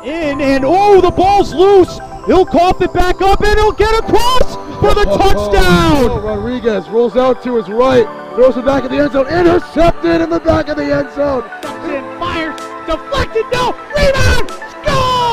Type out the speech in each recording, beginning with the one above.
in, and oh, the ball's loose. He'll cough it back up, and he'll get across for the touchdown. Oh, Rodriguez rolls out to his right, throws it back in the end zone, intercepted in the back of the end zone. Comes in, fires, deflected, no, rebound, score!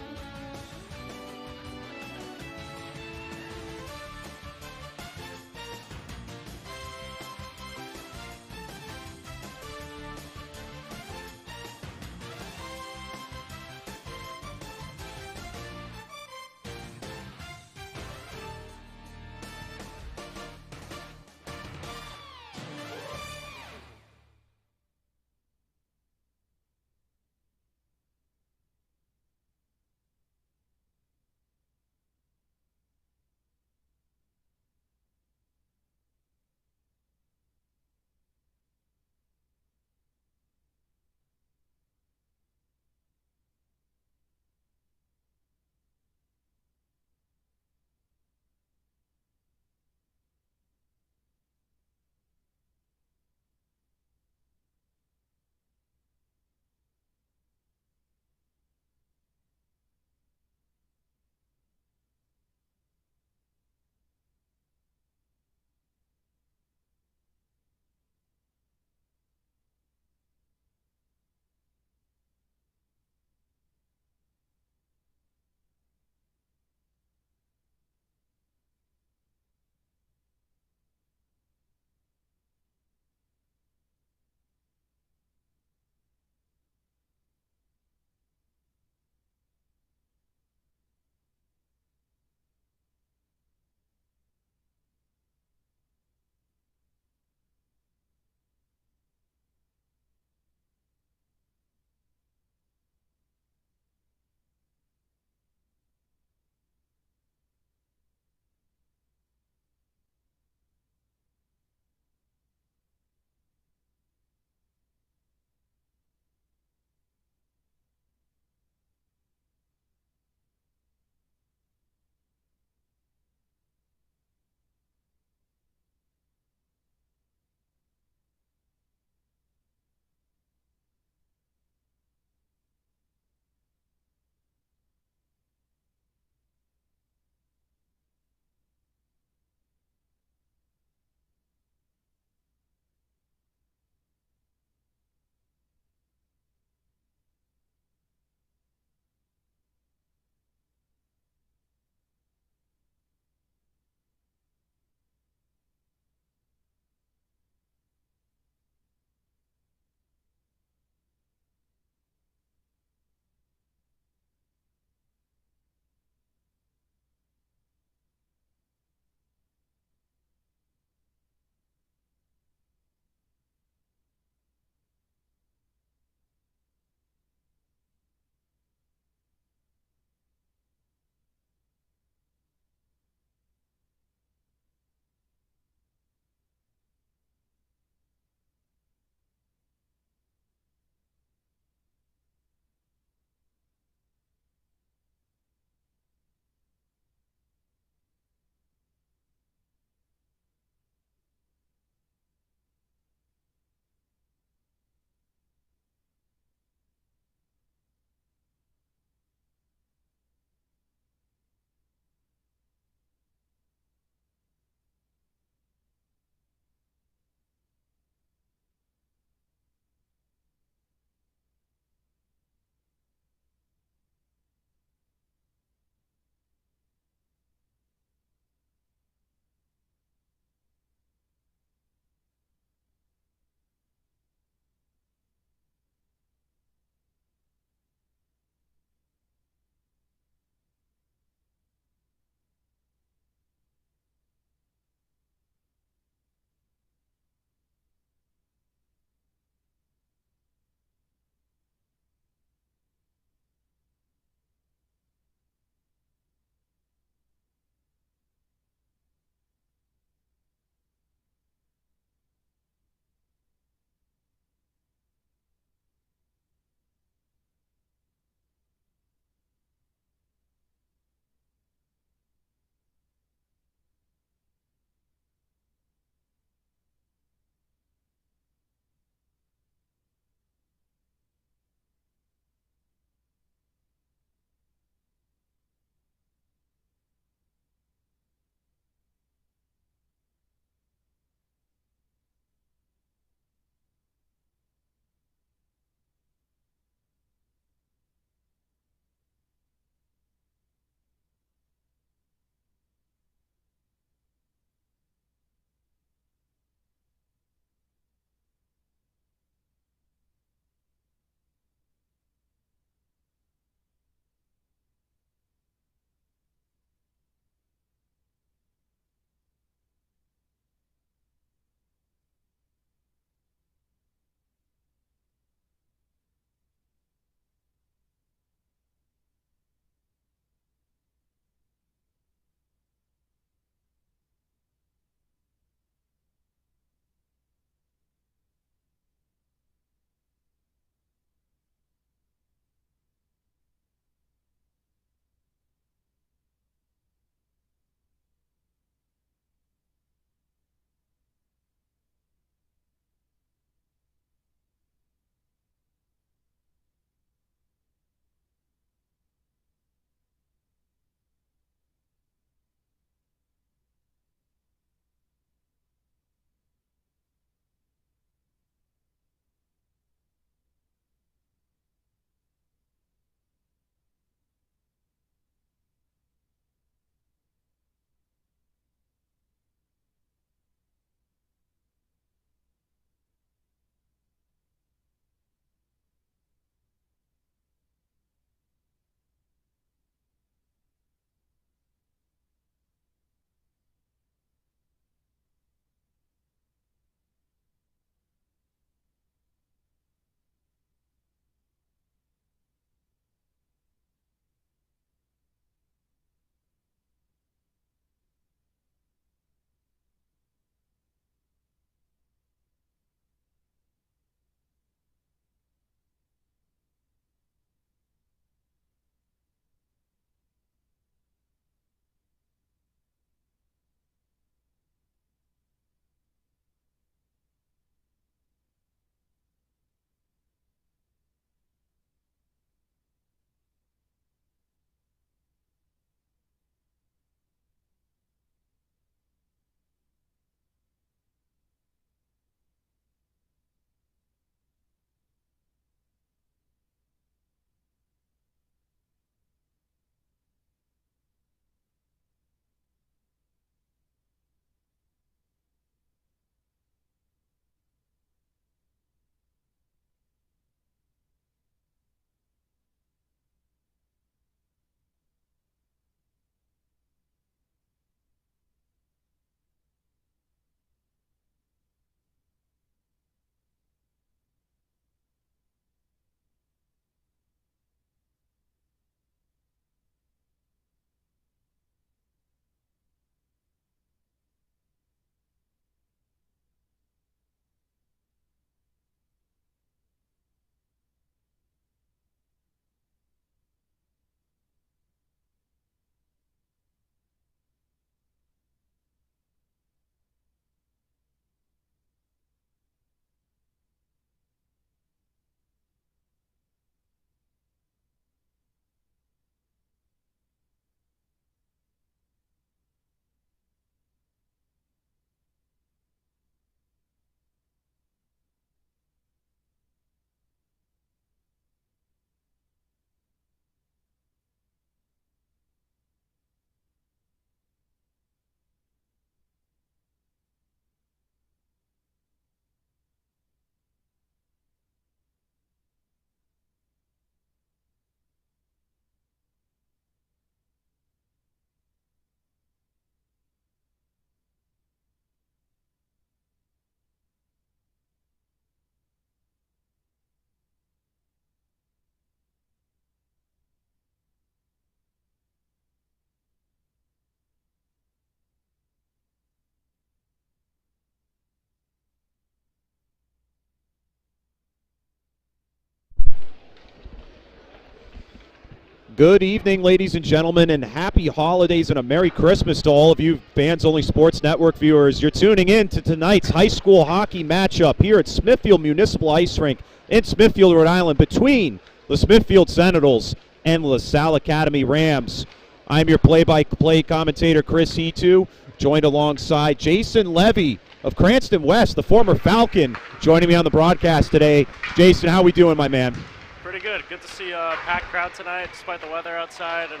Good evening, ladies and gentlemen, and happy holidays and a Merry Christmas to all of you Fans Only Sports Network viewers. You're tuning in to tonight's high school hockey matchup here at Smithfield Municipal Ice Rink in Smithfield, Rhode Island, between the Smithfield Sentinels and the Salle Academy Rams. I'm your play-by-play commentator, Chris Hetu, joined alongside Jason Levy of Cranston West, the former Falcon, joining me on the broadcast today. Jason, how we doing, my man? Pretty good. Good to see a packed crowd tonight despite the weather outside, and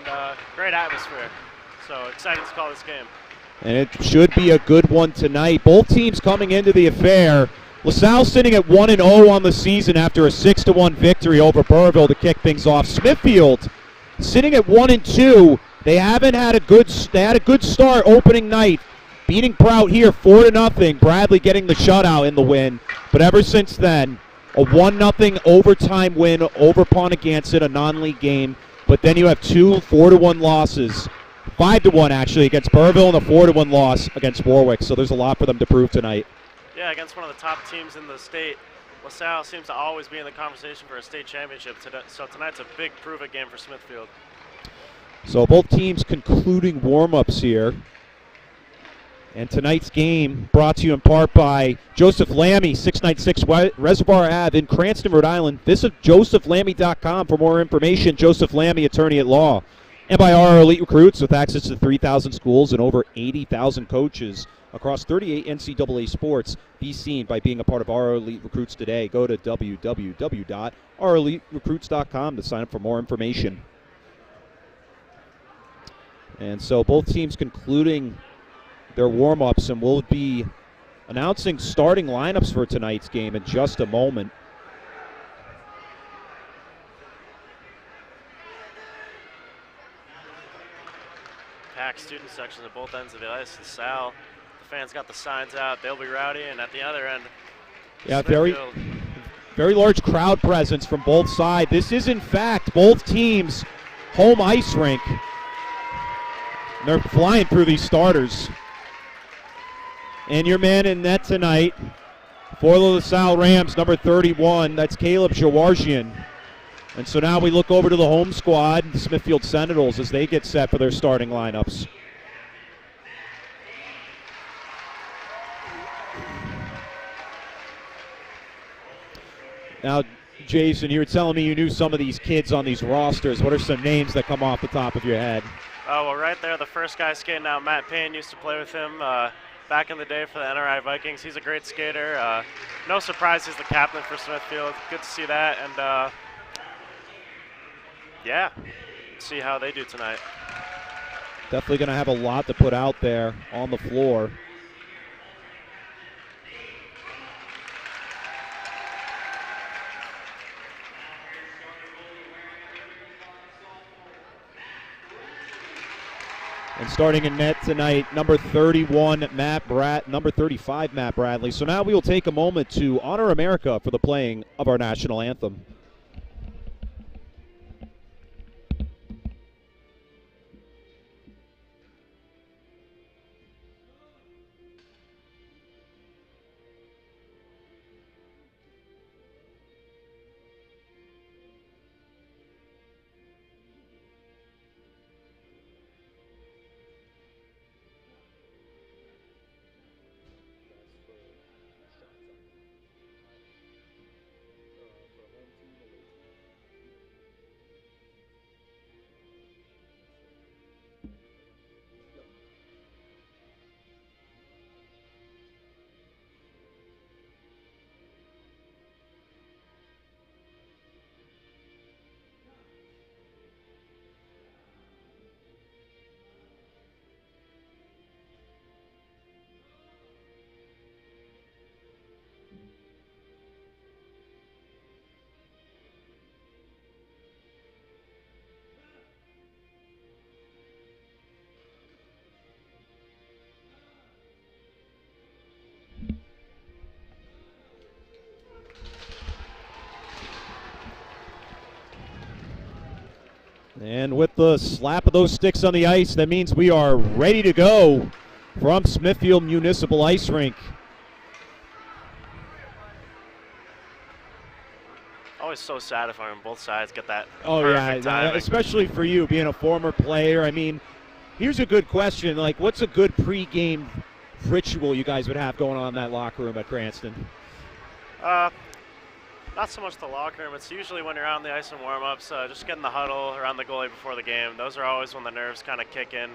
great atmosphere. So excited to call this game. And it should be a good one tonight. Both teams coming into the affair. LaSalle sitting at 1-0 on the season after a 6-1 victory over Burrville to kick things off. Smithfield sitting at 1-2. They haven't had a good. They had a good start opening night, beating Prout here 4-0. Bradley getting the shutout in the win, but ever since then, a 1-0 overtime win over Pontiac, a non-league game. But then you have two 4-1 losses, 5-1 actually against Burrville, and a 4-1 loss against Warwick. So there's a lot for them to prove tonight. Yeah, against one of the top teams in the state. LaSalle seems to always be in the conversation for a state championship. So tonight's a big prove-it game for Smithfield. So both teams concluding warm-ups here. And tonight's game brought to you in part by Joseph Lammy, 696 Reservoir Ave in Cranston, Rhode Island. Visit josephlammy.com for more information. Joseph Lammy, attorney at law. And by our elite recruits with access to 3,000 schools and over 80,000 coaches across 38 NCAA sports. Be seen by being a part of our elite recruits today. Go to www.oureliterecruits.com to sign up for more information. And so both teams concluding their warm-ups, and we'll be announcing starting lineups for tonight's game in just a moment. Packed student sections at both ends of the ice. The Salle, the fans got the signs out. They'll be rowdy, and at the other end, yeah, very large crowd presence from both sides. This is, in fact, both teams' home ice rink. They're flying through these starters. And your man in net tonight for the LaSalle Rams, number 31, that's Caleb Jawarjian. And so now we look over to the home squad, the Smithfield Sentinels, as they get set for their starting lineups. Now, Jason, you were telling me you knew some of these kids on these rosters. What are some names that come off the top of your head? Oh, well, right there, the first guy skating out, Matt Payne, used to play with him back in the day for the NRI Vikings. He's a great skater. No surprise he's the captain for Smithfield. Good to see that, and yeah, see how they do tonight. Definitely going to have a lot to put out there on the floor. And starting in net tonight, number 31, number 35, Matt Bradley. So now we will take a moment to honor America for the playing of our national anthem. And with the slap of those sticks on the ice, that means we are ready to go from Smithfield Municipal Ice Rink. Always so satisfying when both sides get that Oh, perfect yeah, timing. especially for you being a former player. I mean, here's a good question. Like, what's a good pregame ritual you guys would have going on in that locker room at Cranston? Not so much the locker room. It's usually when you're on the ice in warm-ups, just getting the huddle around the goalie before the game. Those are always when the nerves kind of kick in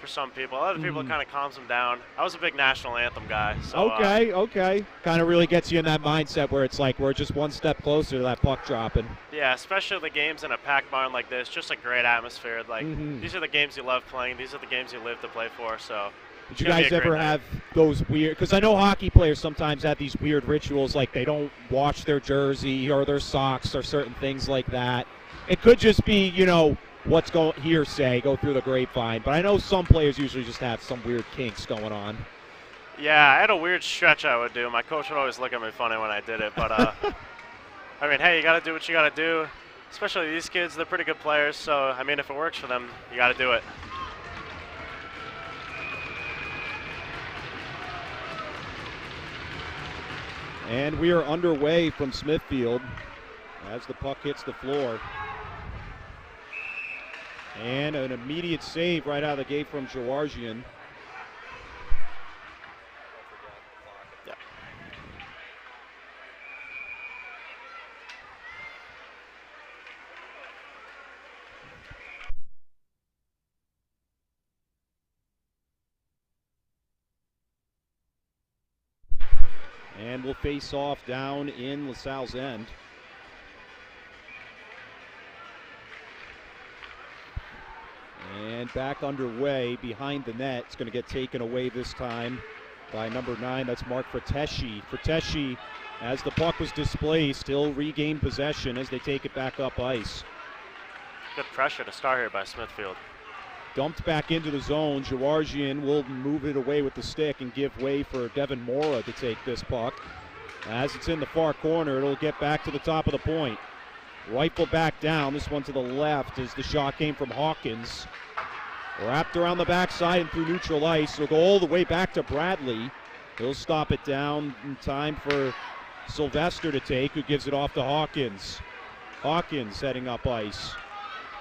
for some people. Other people, it kind of calms them down. I was a big national anthem guy. So, Okay. Kind of really gets you in that mindset where it's like we're just one step closer to that puck dropping. Yeah, especially the games in a packed barn like this, just a great atmosphere. Like, these are the games you love playing. These are the games you live to play for. So, did you guys ever have those weird, because I know hockey players sometimes have these weird rituals, like they don't wash their jersey or their socks or certain things like that. It could just be, what's going hearsay, go through the grapevine. But I know some players usually just have some weird kinks going on. Yeah, I had a weird stretch I would do. My coach would always look at me funny when I did it. But, I mean, hey, you got to do what you got to do. Especially these kids, they're pretty good players. So, I mean, if it works for them, you got to do it. And we are underway from Smithfield as the puck hits the floor. And an immediate save right out of the gate from Georgian. Yeah. And we'll face off down in LaSalle's end. And back underway behind the net. It's going to get taken away this time by number 9. That's Mark Frateschi. Frateschi, as the puck was displaced, still regained possession as they take it back up ice. Good pressure to start here by Smithfield. Dumped back into the zone. Georgian will move it away with the stick and give way for Devin Mora to take this puck. As it's in the far corner, it'll get back to the top of the point. Rifle back down. This one to the left as the shot came from Hawkins. Wrapped around the backside and through neutral ice. It'll go all the way back to Bradley. He'll stop it down in time for Sylvester to take, who gives it off to Hawkins. Hawkins heading up ice.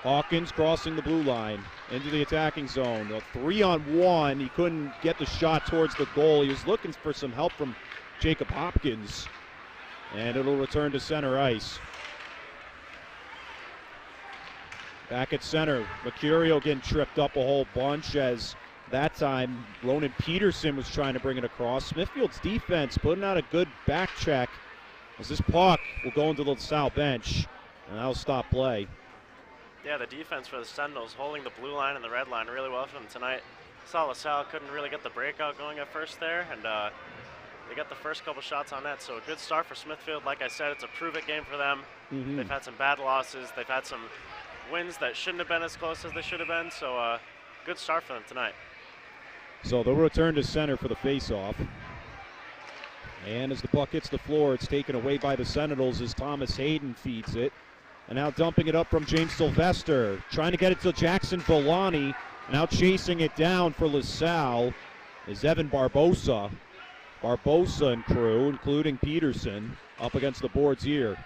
Hawkins crossing the blue line into the attacking zone. A 3-on-1. He couldn't get the shot towards the goal. He was looking for some help from Jacob Hopkins. And it'll return to center ice. Back at center, Mercurio getting tripped up a whole bunch as that time Ronan Peterson was trying to bring it across. Smithfield's defense putting out a good back check as this puck will go into the Salle bench, and that'll stop play. Yeah, the defense for the Sentinels holding the blue line and the red line really well for them tonight. Salle couldn't really get the breakout going at first there, and they got the first couple shots on net, so a good start for Smithfield. Like I said, it's a prove-it game for them. They've had some bad losses. They've had some wins that shouldn't have been as close as they should have been, so good start for them tonight. So they'll return to center for the face-off. And as the puck hits the floor, it's taken away by the Sentinels as Thomas Hayden feeds it. And now dumping it up from James Sylvester, trying to get it to Jackson Villani. Now chasing it down for LaSalle is Evan Barbosa. Barbosa and crew, including Peterson, up against the boards here.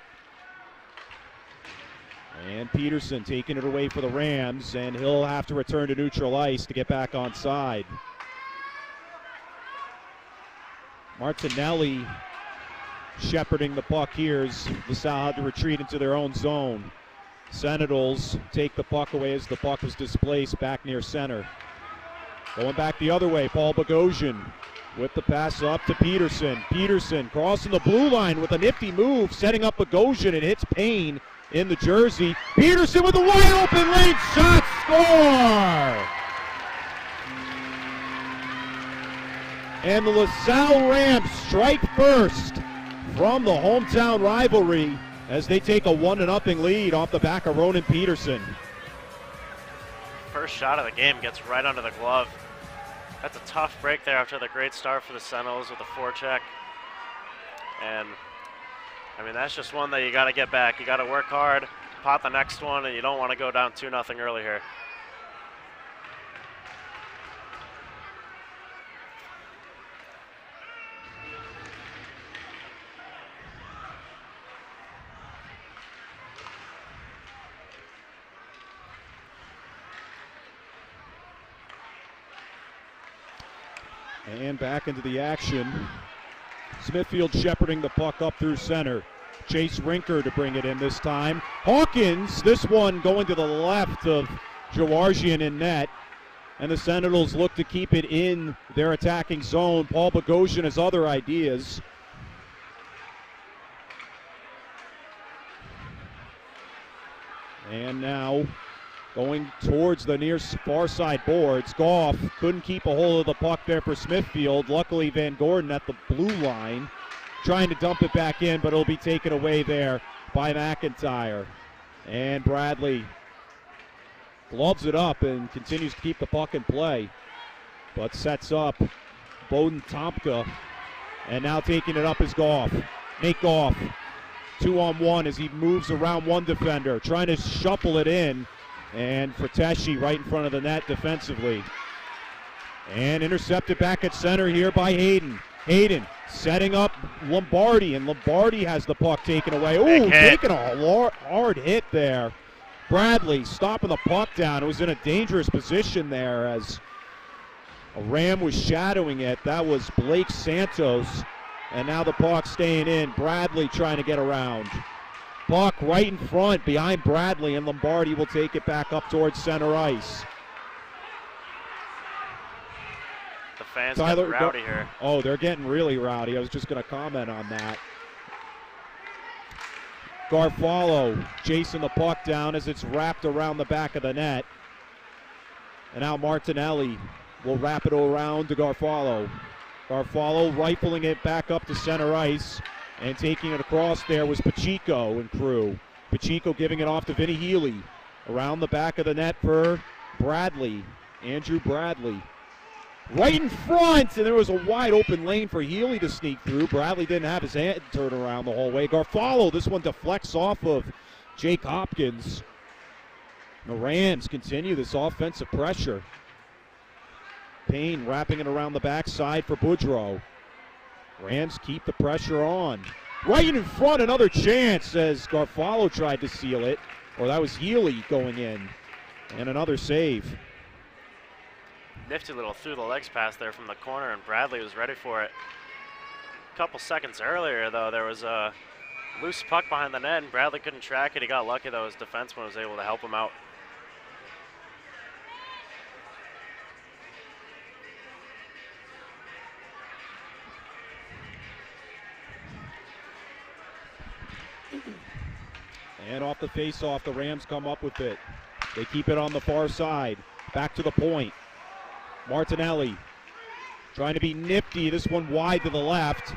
And Peterson taking it away for the Rams, and he'll have to return to neutral ice to get back on side. Martinelli shepherding the puck here as LaSalle had to retreat into their own zone. Sentinels take the puck away as the puck was displaced back near center. Going back the other way, Paul Bogosian with the pass up to Peterson. Peterson crossing the blue line with a nifty move, setting up Bogosian. It hits Payne in the jersey. Peterson with a wide open lane shot, score! And the LaSalle Rams strike first from the hometown rivalry as they take a 1-0 lead off the back of Ronan Peterson. First shot of the game gets right under the glove. That's a tough break there after the great start for the Sentinels with the forecheck. And I mean, that's just one that you got to get back. You got to work hard, pot the next one, and you don't want to go down 2-0 early here. And back into the action. Smithfield shepherding the puck up through center. Chase Rinker to bring it in this time. Hawkins, this one going to the left of Georgian in net. And the Sentinels look to keep it in their attacking zone. Paul Bogosian has other ideas. And now going towards the near far side boards. Goff couldn't keep a hold of the puck there for Smithfield. Luckily, Van Gordon at the blue line trying to dump it back in, but it'll be taken away there by McIntyre. And Bradley gloves it up and continues to keep the puck in play, but sets up Bowden Tomka. And now taking it up is Goff. Nate Goff, 2-on-1 as he moves around one defender, trying to shuffle it in. And Frateshi right in front of the net defensively. And intercepted back at center here by Hayden. Hayden setting up Lombardi, and Lombardi has the puck taken away. Ooh, taking a hard hit there. Bradley stopping the puck down. It was in a dangerous position there as a Ram was shadowing it. That was Blake Santos. And now the puck staying in. Bradley trying to get around. Puck right in front behind Bradley, and Lombardi will take it back up towards center ice. The fans getting rowdy here. Oh, they're getting really rowdy. I was just going to comment on that. Garfalo chasing the puck down as it's wrapped around the back of the net. And now Martinelli will wrap it around to Garfalo. Garfalo rifling it back up to center ice. And taking it across there was Pacheco and crew. Pacheco giving it off to Vinny Healy. Around the back of the net for Bradley. Andrew Bradley. Right in front, and there was a wide open lane for Healy to sneak through. Bradley didn't have his hand turned around the whole way. Garfalo, this one deflects off of Jake Hopkins. The Rams continue this offensive pressure. Payne wrapping it around the backside for Boudreau. Rams keep the pressure on. Right in front, another chance as Garfalo tried to seal it. Or that was Healy going in. And another save. Nifty little through the legs pass there from the corner, and Bradley was ready for it. A couple seconds earlier, though, there was a loose puck behind the net, and Bradley couldn't track it. He got lucky, though. His defenseman was able to help him out. And off the face-off, the Rams come up with it. They keep it on the far side. Back to the point. Martinelli trying to be nifty. This one wide to the left.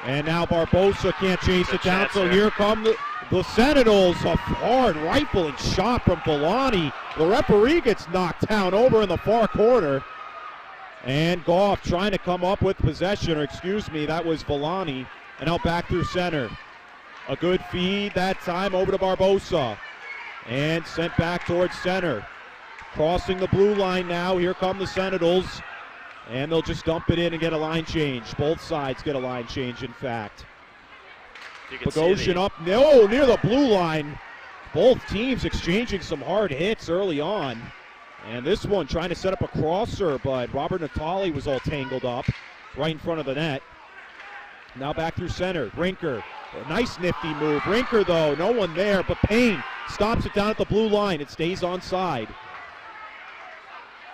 And now Barbosa can't chase it down, so here come the Sentinels. A hard rifling shot from Villani. The referee gets knocked down over in the far corner. And Goff trying to come up with possession, or excuse me, that was Villani. And now back through center. A good feed that time over to Barbosa. And sent back towards center. Crossing the blue line now. Here come the Sentinels. And they'll just dump it in and get a line change. Both sides get a line change, in fact. Bogosian up near the blue line. Both teams exchanging some hard hits early on. And this one trying to set up a crosser, but Robert Natali was all tangled up right in front of the net. Now back through center. Rinker. A nice nifty move. Rinker, though, no one there, but Payne stops it down at the blue line. It stays onside.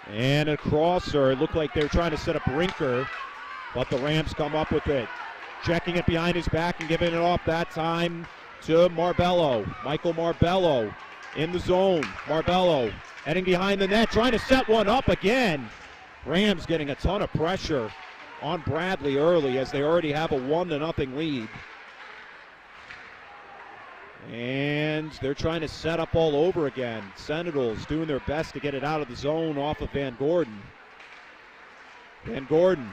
And a crosser. It looked like they were trying to set up Rinker, but the Rams come up with it. Checking it behind his back and giving it off that time to Marbello. Michael Marbello in the zone. Marbello heading behind the net, trying to set one up again. Rams getting a ton of pressure on Bradley early as they already have a 1-0 lead. And they're trying to set up all over again. Sentinels doing their best to get it out of the zone off of Van Gordon. Van Gordon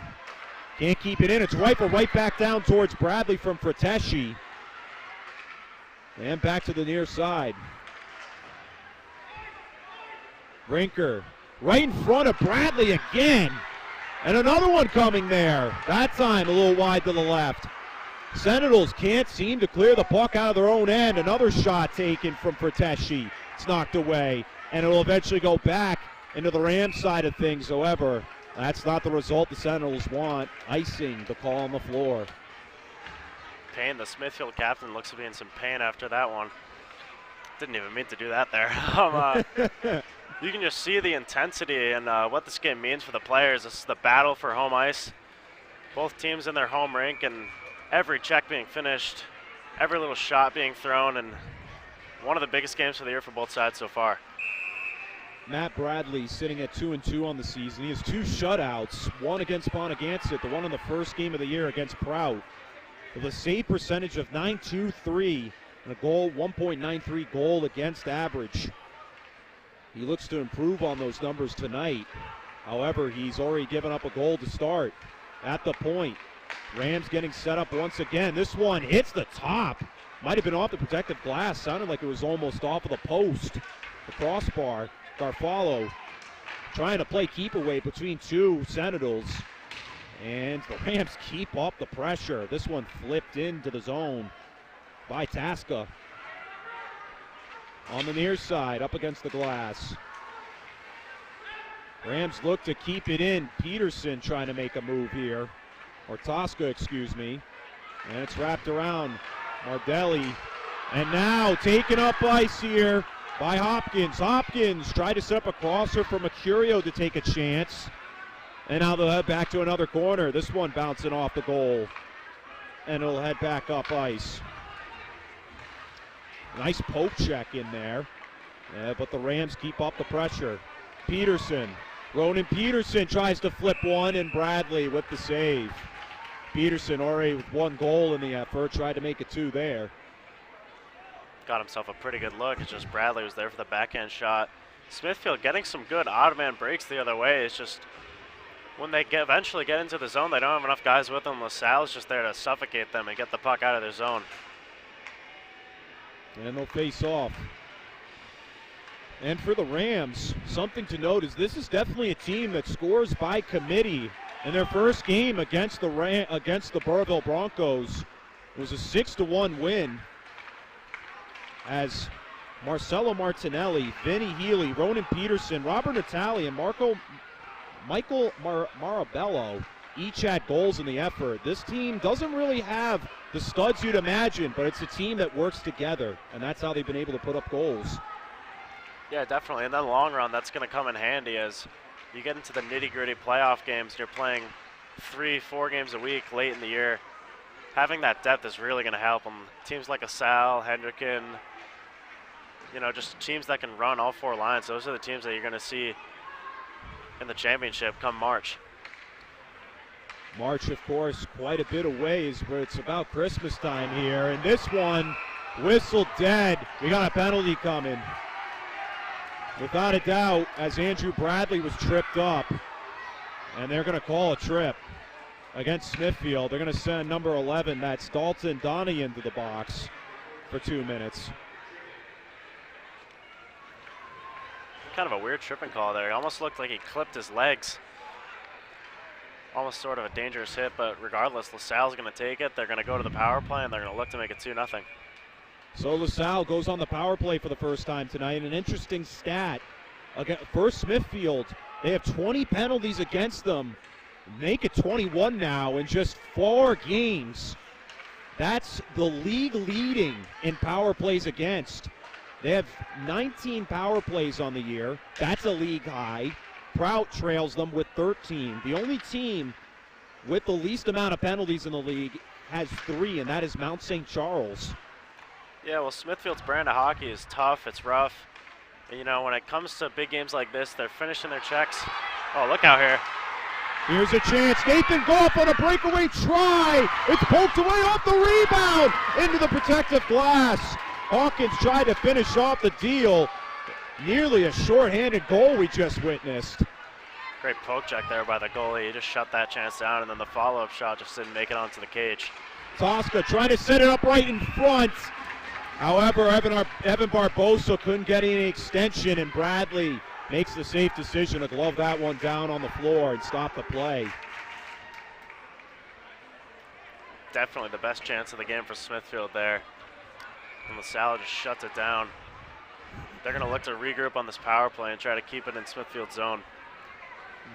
can't keep it in. It's rifled right back down towards Bradley from Frateshi. And back to the near side. Rinker right in front of Bradley again. And another one coming there. That time a little wide to the left. Sentinels can't seem to clear the puck out of their own end. Another shot taken from Frateshi. It's knocked away, and it'll eventually go back into the Rams side of things. However, That's not the result the Sentinels want. Icing, the call on the floor. Payne, the Smithfield captain, looks to be in some pain after that one. Didn't even mean to do that there. You can just see the intensity and what this game means for the players. This is the battle for home ice. Both teams in their home rink, and every check being finished, every little shot being thrown, and one of the biggest games of the year for both sides so far. Matt Bradley sitting at 2-2 on the season. He has 2 shutouts, one against Ponagansett, the one in the first game of the year against Prout, with a save percentage of .923 and a goal, 1.93 goal against average. He looks to improve on those numbers tonight. However, he's already given up a goal to start at the point. Rams getting set up once again. This one hits the top. Might have been off the protective glass. Sounded like it was almost off of the post. The crossbar. Garfalo trying to play keep away between 2 Sentinels. And the Rams keep up the pressure. This one flipped into the zone by Tasca. On the near side, up against the glass. Rams look to keep it in. Peterson trying to make a move here. Or Tosca, excuse me. And it's wrapped around Mardelli. And now taken up ice here by Hopkins. Hopkins tried to set up a crosser for Mercurio to take a chance. And now they'll head back to another corner. This one bouncing off the goal. And it'll head back up ice. Nice poke check in there. But the Rams keep up the pressure. Peterson. Ronan Peterson tries to flip one, and Bradley with the save. Peterson already with 1 goal in the effort. Tried to make it 2 there. Got himself a pretty good look. It's just Bradley was there for the backhand shot. Smithfield getting some good odd-man breaks the other way. It's just when they eventually get into the zone, they don't have enough guys with them. LaSalle's just there to suffocate them and get the puck out of their zone. And they'll face off. And for the Rams, something to note is this is definitely a team that scores by committee. In their first game against the Burrillville Broncos, it was a 6-1 win, as Marcelo Martinelli, Vinny Healy, Ronan Peterson, Robert Natali, and Michael Marabello each had goals in the effort. This team doesn't really have the studs you'd imagine, but it's a team that works together, and that's how they've been able to put up goals. Yeah, definitely. In the long run, that's going to come in handy as you get into the nitty-gritty playoff games. You're playing 3-4 games a week late in the year. Having that depth is really going to help them. Teams like a Salle, Hendricken, just teams that can run all 4 lines. Those are the teams that you're going to see in the championship come March. March, of course, quite a bit away, but it's about Christmas time here. And this one, whistled dead. We got a penalty coming. Without a doubt, as Andrew Bradley was tripped up. And they're going to call a trip against Smithfield. They're going to send number 11, that's Dalton Donnie, into the box for 2 minutes. Kind of a weird tripping call there. It almost looked like he clipped his legs. Almost sort of a dangerous hit, but regardless, LaSalle's going to take it. They're going to go to the power play, and they're going to look to make it 2-0. So LaSalle goes on the power play for the first time tonight. An interesting stat. For Smithfield, they have 20 penalties against them. Make it 21 now in just 4 games. That's the league leading in power plays against. They have 19 power plays on the year. That's a league high. Prout trails them with 13. The only team with the least amount of penalties in the league has 3, and that is Mount St. Charles. Yeah, well, Smithfield's brand of hockey is tough. It's rough. When it comes to big games like this, they're finishing their checks. Oh, look out here. Here's a chance. Nathan Goff on a breakaway try. It's poked away off the rebound into the protective glass. Hawkins tried to finish off the deal. Nearly a shorthanded goal we just witnessed. Great poke check there by the goalie. He just shut that chance down, and then the follow-up shot just didn't make it onto the cage. Tosca trying to set it up right in front. However, Evan Barbosa couldn't get any extension, and Bradley makes the safe decision to glove that one down on the floor and stop the play. Definitely the best chance of the game for Smithfield there. And LaSalle just shuts it down. They're going to look to regroup on this power play and try to keep it in Smithfield's zone.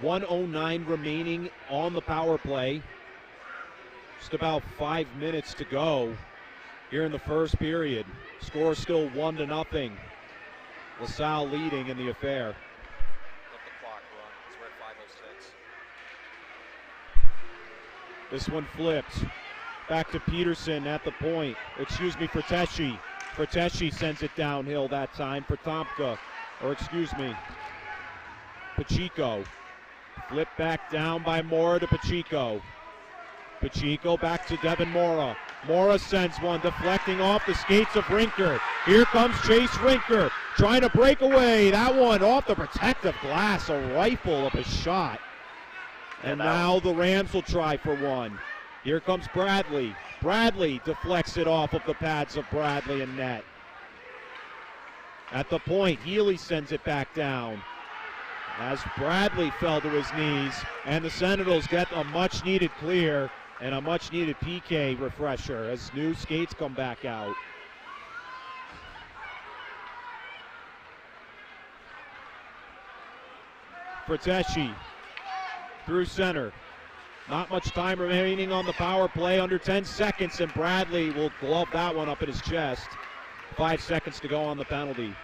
1:09 remaining on the power play. Just about 5 minutes to go here in the first period. Score still 1-0. LaSalle leading in the affair. Let the clock run. We're at 5:06. This one flipped. Back to Peterson at the point. Excuse me, Fratteschi. Fratteschi sends it downhill that time for Tomka. Or excuse me, Pacheco. Flip back down by Mora to Pacheco. Pacheco back to Devin Mora. Mora sends one, deflecting off the skates of Rinker. Here comes Chase Rinker, trying to break away. That one off the protective glass, a rifle of a shot. And now the Rams will try for one. Here comes Bradley. Bradley deflects it off of the pads of Bradley and net. At the point, Healy sends it back down as Bradley fell to his knees, and the Sentinels get a much-needed clear and a much-needed PK refresher as new skates come back out. Fratteschi through center. Not much time remaining on the power play, under 10 seconds, and Bradley will glove that one up in his chest. 5 seconds to go on the penalty.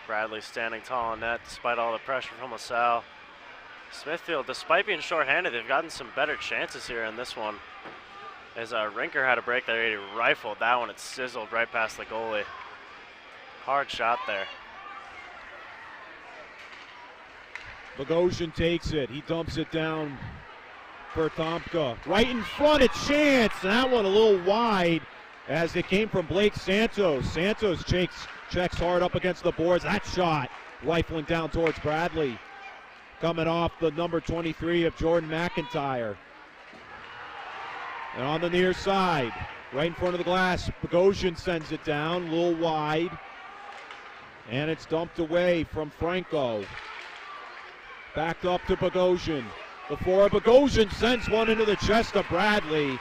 Bradley standing tall in net despite all the pressure from LaSalle. Smithfield, despite being shorthanded, they've gotten some better chances here in this one. As Rinker had a break there, he rifled that one. It sizzled right past the goalie. Hard shot there. Bogosian takes it. He dumps it down for Tomka. Right in front, a chance. That one a little wide as it came from Blake Santos. Santos checks hard up against the boards. That shot rifling down towards Bradley. Coming off the number 23 of Jordan McIntyre. And on the near side, right in front of the glass, Bogosian sends it down, a little wide. And it's dumped away from Franco. Back up to Bogosian. Before Bogosian sends one into the chest of Bradley.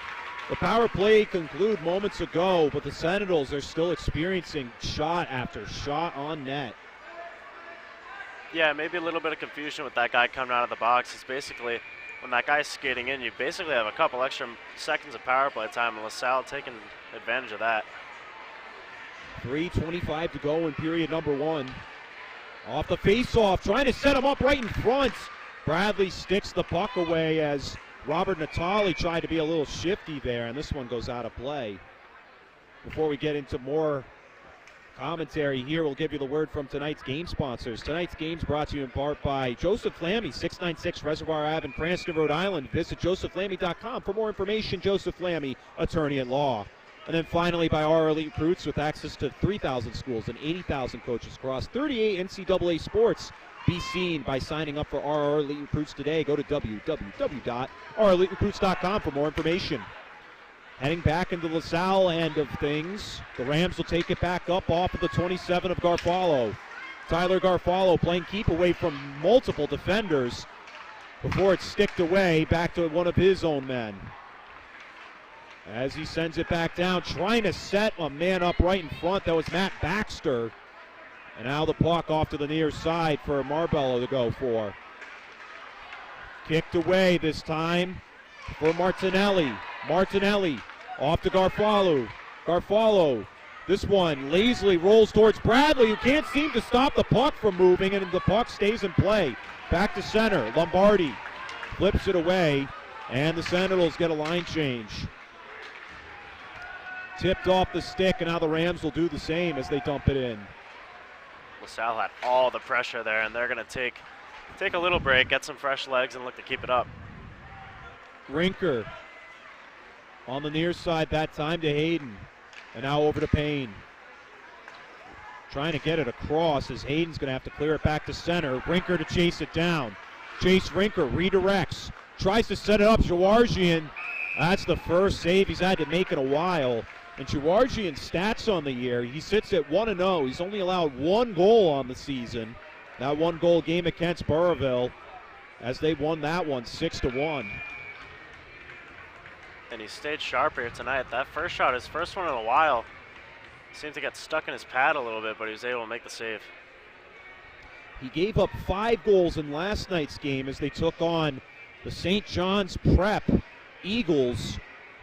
The power play concluded moments ago, but the Sentinels are still experiencing shot after shot on net. Yeah, maybe a little bit of confusion with that guy coming out of the box. It's basically, when that guy's skating in, you basically have a couple extra seconds of power play time, and LaSalle taking advantage of that. 3:25 to go in period number one. Off the face-off, trying to set him up right in front. Bradley sticks the puck away as Robert Natali tried to be a little shifty there, and this one goes out of play. Before we get into more commentary here, we'll give you the word from tonight's game sponsors. Tonight's game's brought to you in part by Joseph Lammy, 696 Reservoir Ave in Cranston, Rhode Island. Visit josephlammy.com for more information. Joseph Lammy, attorney at law. And then finally by our Elite Recruits, with access to 3,000 schools and 80,000 coaches across 38 NCAA sports. Be seen by signing up for our Elite Recruits today. Go to www.oureliterecruits.com for more information. Heading back into the LaSalle end of things, the Rams will take it back up off of the 27 of Garfalo. Tyler Garfalo playing keep away from multiple defenders before it's sticked away back to one of his own men. As he sends it back down, trying to set a man up right in front. That was Matt Baxter. And now the puck off to the near side for Marbello to go for. Kicked away this time for Martinelli. Martinelli off to Garfalo. Garfalo, this one lazily rolls towards Bradley, who can't seem to stop the puck from moving, and the puck stays in play. Back to center, Lombardi flips it away, and the Sentinels get a line change. Tipped off the stick, and now the Rams will do the same as they dump it in. LaSalle had all the pressure there, and they're going to take a little break, get some fresh legs, and look to keep it up. Rinker on the near side that time to Hayden, and now over to Payne. Trying to get it across as Hayden's going to have to clear it back to center. Rinker to chase it down. Chase Rinker redirects, tries to set it up. Georgian, that's the first save he's had to make in a while. And Georgian's stats on the year, he sits at 1-0. He's only allowed one goal on the season. That one goal game against Burrillville as they won that one 6-1. And he stayed sharp here tonight. That first shot, his first one in a while, seemed to get stuck in his pad a little bit, but he was able to make the save. He gave up 5 goals in last night's game as they took on the St. John's Prep Eagles.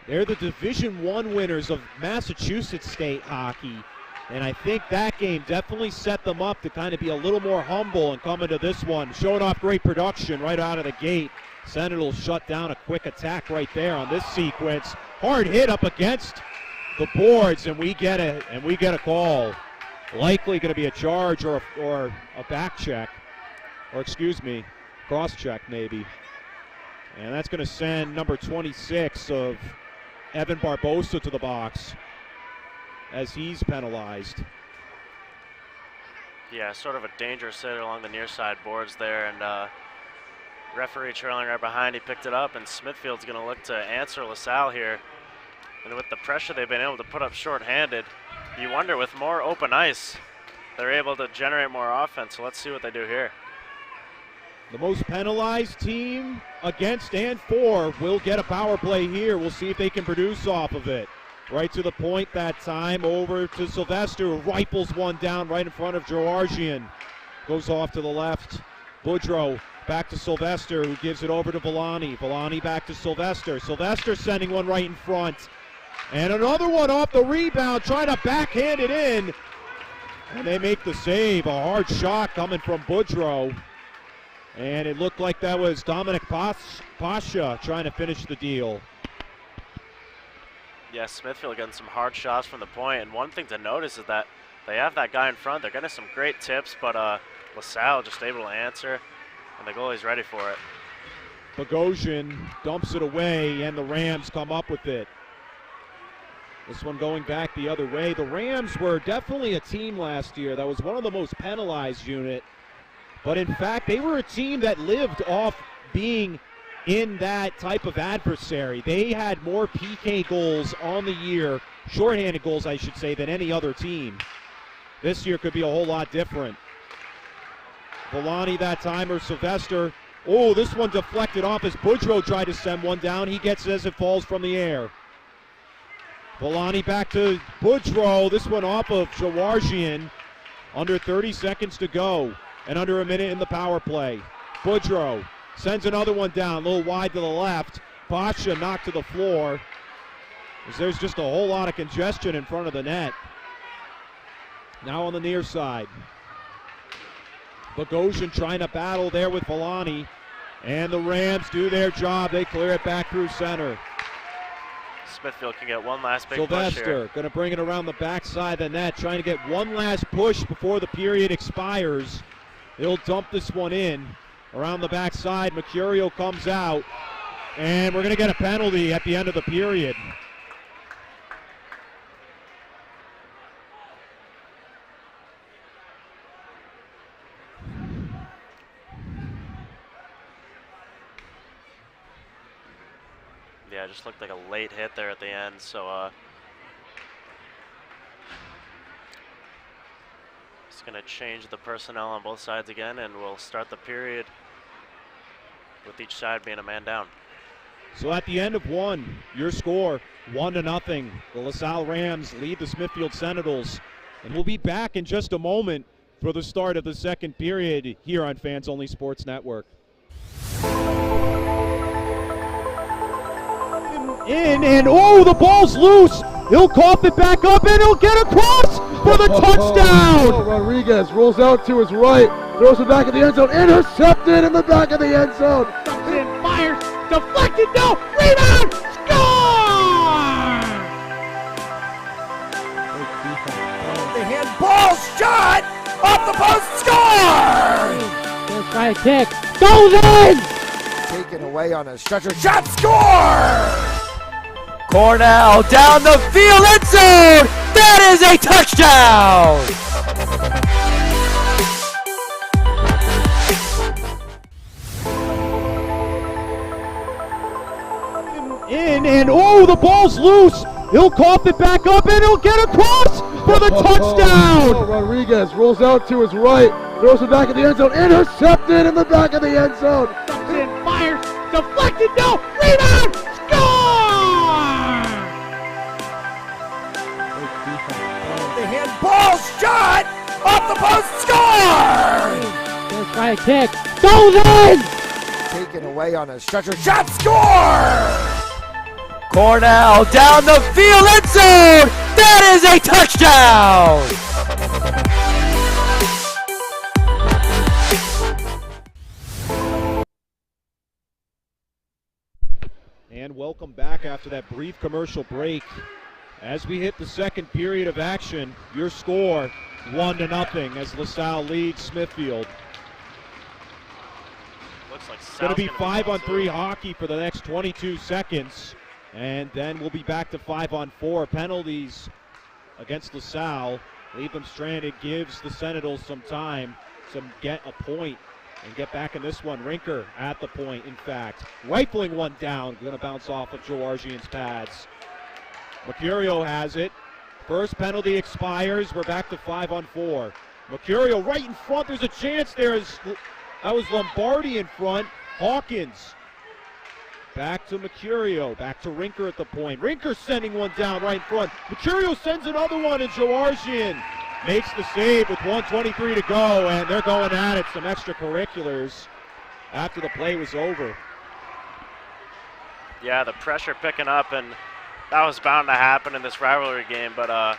They're the Division I winners of Massachusetts State hockey. And I think that game definitely set them up to kind of be a little more humble and come into this one. Showing off great production right out of the gate. Sentinels shut down a quick attack right there on this sequence. Hard hit up against the boards, and we get a call. Likely going to be a charge or a back check, or excuse me, cross check maybe. And that's going to send number 26 of Evan Barbosa to the box as he's penalized. Yeah, sort of a dangerous hit along the near side boards there, and referee trailing right behind, he picked it up, and Smithfield's going to look to answer LaSalle here. And with the pressure they've been able to put up shorthanded, you wonder with more open ice, they're able to generate more offense. So let's see what they do here. The most penalized team against and for will get a power play here. We'll see if they can produce off of it. Right to the point that time, over to Sylvester, who rifles one down right in front of Georgian. Goes off to the left. Boudreau back to Sylvester, who gives it over to Villani. Villani back to Sylvester. Sylvester sending one right in front. And another one off the rebound, trying to backhand it in. And they make the save. A hard shot coming from Boudreau. And it looked like that was Dominic Pasha trying to finish the deal. Yes, Smithfield getting some hard shots from the point. And one thing to notice is that they have that guy in front. They're getting some great tips, but LaSalle just able to answer. And the goalie's ready for it. Bogosian dumps it away, and the Rams come up with it. This one going back the other way. The Rams were definitely a team last year that was one of the most penalized unit. But in fact, they were a team that lived off being in that type of adversary. They had more PK goals on the year, shorthanded goals I should say, than any other team. This year could be a whole lot different. Villani that time, or Sylvester. Oh, this one deflected off as Boudreau tried to send one down. He gets it as it falls from the air. Villani back to Boudreau. This one off of Georgian. Under 30 seconds to go and under a minute in the power play. Boudreau sends another one down, a little wide to the left. Pasha knocked to the floor. As there's just a whole lot of congestion in front of the net. Now on the near side. Bogosian trying to battle there with Villani. And the Rams do their job. They clear it back through center. Smithfield can get one last big push Sylvester here. going to bring it around the backside of the net, trying to get one last push before the period expires. He'll dump this one in around the backside. Mercurio comes out, and we're going to get a penalty at the end of the period. Yeah, it just looked like a late hit there at the end, so it's going to change the personnel on both sides again, and we'll start the period with each side being a man down. So at the end of one, your score, 1-0. The LaSalle Rams lead the Smithfield Sentinels, and we'll be back in just a moment for the start of the second period here on Fans Only Sports Network. In, and oh, the ball's loose. He'll cough it back up, and he'll get across for the touchdown. Oh, Rodriguez rolls out to his right, throws it back in the end zone, intercepted in the back of the end zone. And fires, deflected, no, rebound, score! The handball shot off the post, score! Let's try a kick, goes in! Taken away on a stretcher, shot, score! Cornell down the field, end zone! That is a touchdown! In, and oh, the ball's loose. He'll cough it back up, and he'll get across for the touchdown. Oh, Rodriguez rolls out to his right, throws it back in the end zone, intercepted in the back of the end zone. And fires, deflected, no, rebound, score! The handball shot off the post, score! High kick. Goes in! Taken away on a stretcher. Shot score! Cornell down the field, end zone! That is a touchdown! And welcome back after that brief commercial break. As we hit the second period of action, your score 1-0 as LaSalle leads Smithfield. Looks like Sal's Going to be gonna 5-on-3 hockey for the next 22 seconds. And then we'll be back to 5-on-4. Penalties against LaSalle leave them stranded, gives the Sentinels some time to get a point and get back in this one. Rinker at the point, in fact. Rifling one down, going to bounce off of Georgian's pads. Mercurio has it. First penalty expires. We're back to 5-on-4. Mercurio right in front. There's a chance there. That was Lombardi in front. Hawkins. Back to Mercurio. Back to Rinker at the point. Rinker sending one down right in front. Mercurio sends another one, and Georgian makes the save with 1:23 to go, and they're going at it. Some extracurriculars after the play was over. Yeah, the pressure picking up, and that was bound to happen in this rivalry game, but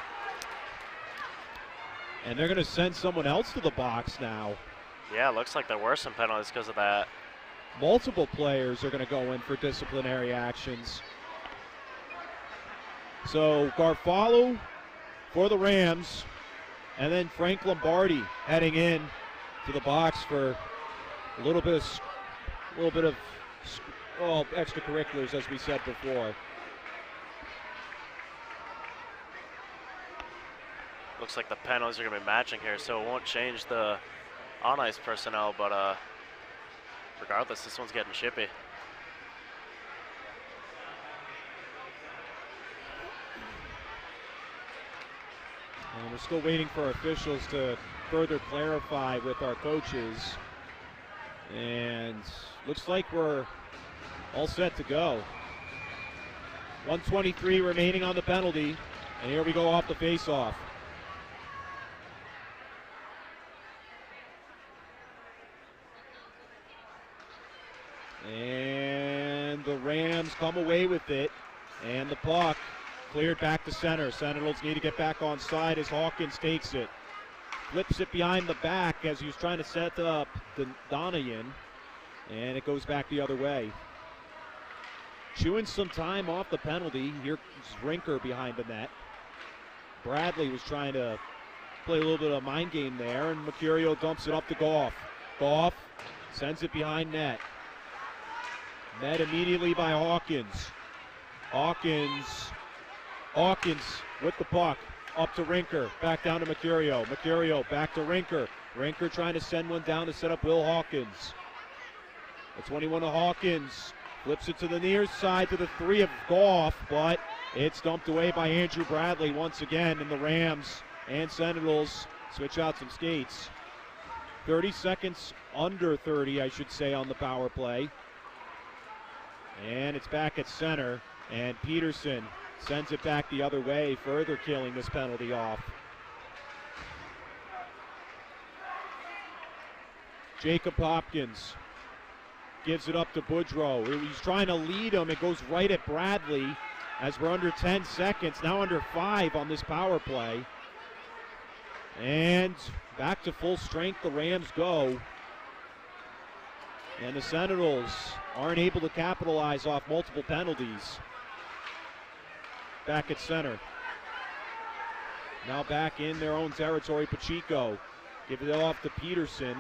and they're going to send someone else to the box now. yeah, it looks like there were some penalties because of that. Multiple players are going to go in for disciplinary actions. So Garfalo for the Rams, and then Frank Lombardi heading in to the box for a little bit of extracurriculars, as we said before. Looks like the penalties are going to be matching here, so it won't change the on-ice personnel, but regardless, this one's getting chippy. And we're still waiting for officials to further clarify with our coaches. And looks like we're all set to go. 1:23 remaining on the penalty, and here we go off the face-off. And the Rams come away with it, and the puck cleared back to center. Sentinels need to get back on side as Hawkins takes it. Flips it behind the back as he was trying to set up Donahan, and it goes back the other way. Chewing some time off the penalty. Here's Rinker behind the net. Bradley was trying to play a little bit of a mind game there, and Mercurio dumps it up to Goff. Goff sends it behind net. Met immediately by Hawkins. Hawkins with the puck. Up to Rinker. Back down to Mercurio. Mercurio back to Rinker. Rinker trying to send one down to set up Will Hawkins. The 21 of Hawkins. Flips it to the near side to the 3 of Goff, but it's dumped away by Andrew Bradley once again, and the Rams and Sentinels switch out some skates. 30 seconds, under 30, I should say, on the power play. And it's back at center, and Peterson sends it back the other way, further killing this penalty off. Jacob Hopkins gives it up to Boudreau. He's trying to lead him. It goes right at Bradley as we're under 10 seconds, now under 5 on this power play. And back to full strength the Rams go. And the Sentinels aren't able to capitalize off multiple penalties. Back at center. Now back in their own territory, Pacheco. Give it off to Peterson.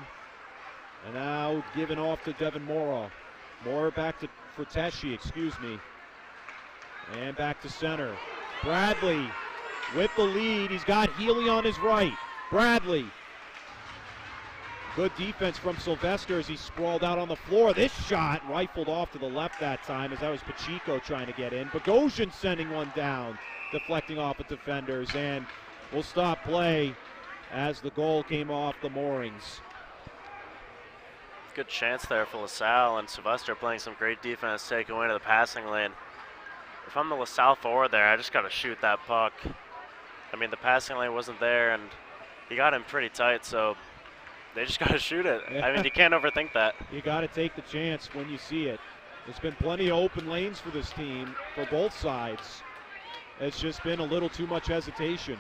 And now given off to Devin Mora. Mora back to Ferteschi, And back to center. Bradley with the lead. He's got Healy on his right. Bradley. Good defense from Sylvester as he sprawled out on the floor. This shot rifled off to the left that time as that was Pacheco trying to get in. Bogosian sending one down, deflecting off at defenders, and we'll stop play as the goal came off the moorings. Good chance there for LaSalle, and Sylvester playing some great defense, taking away to the passing lane. If I'm the LaSalle forward there, I just got to shoot that puck. I mean, the passing lane wasn't there, and he got him pretty tight, so They just got to shoot it. I mean, you can't overthink that. You got to take the chance when you see it. There's been plenty of open lanes for this team, for both sides. It's just been a little too much hesitation.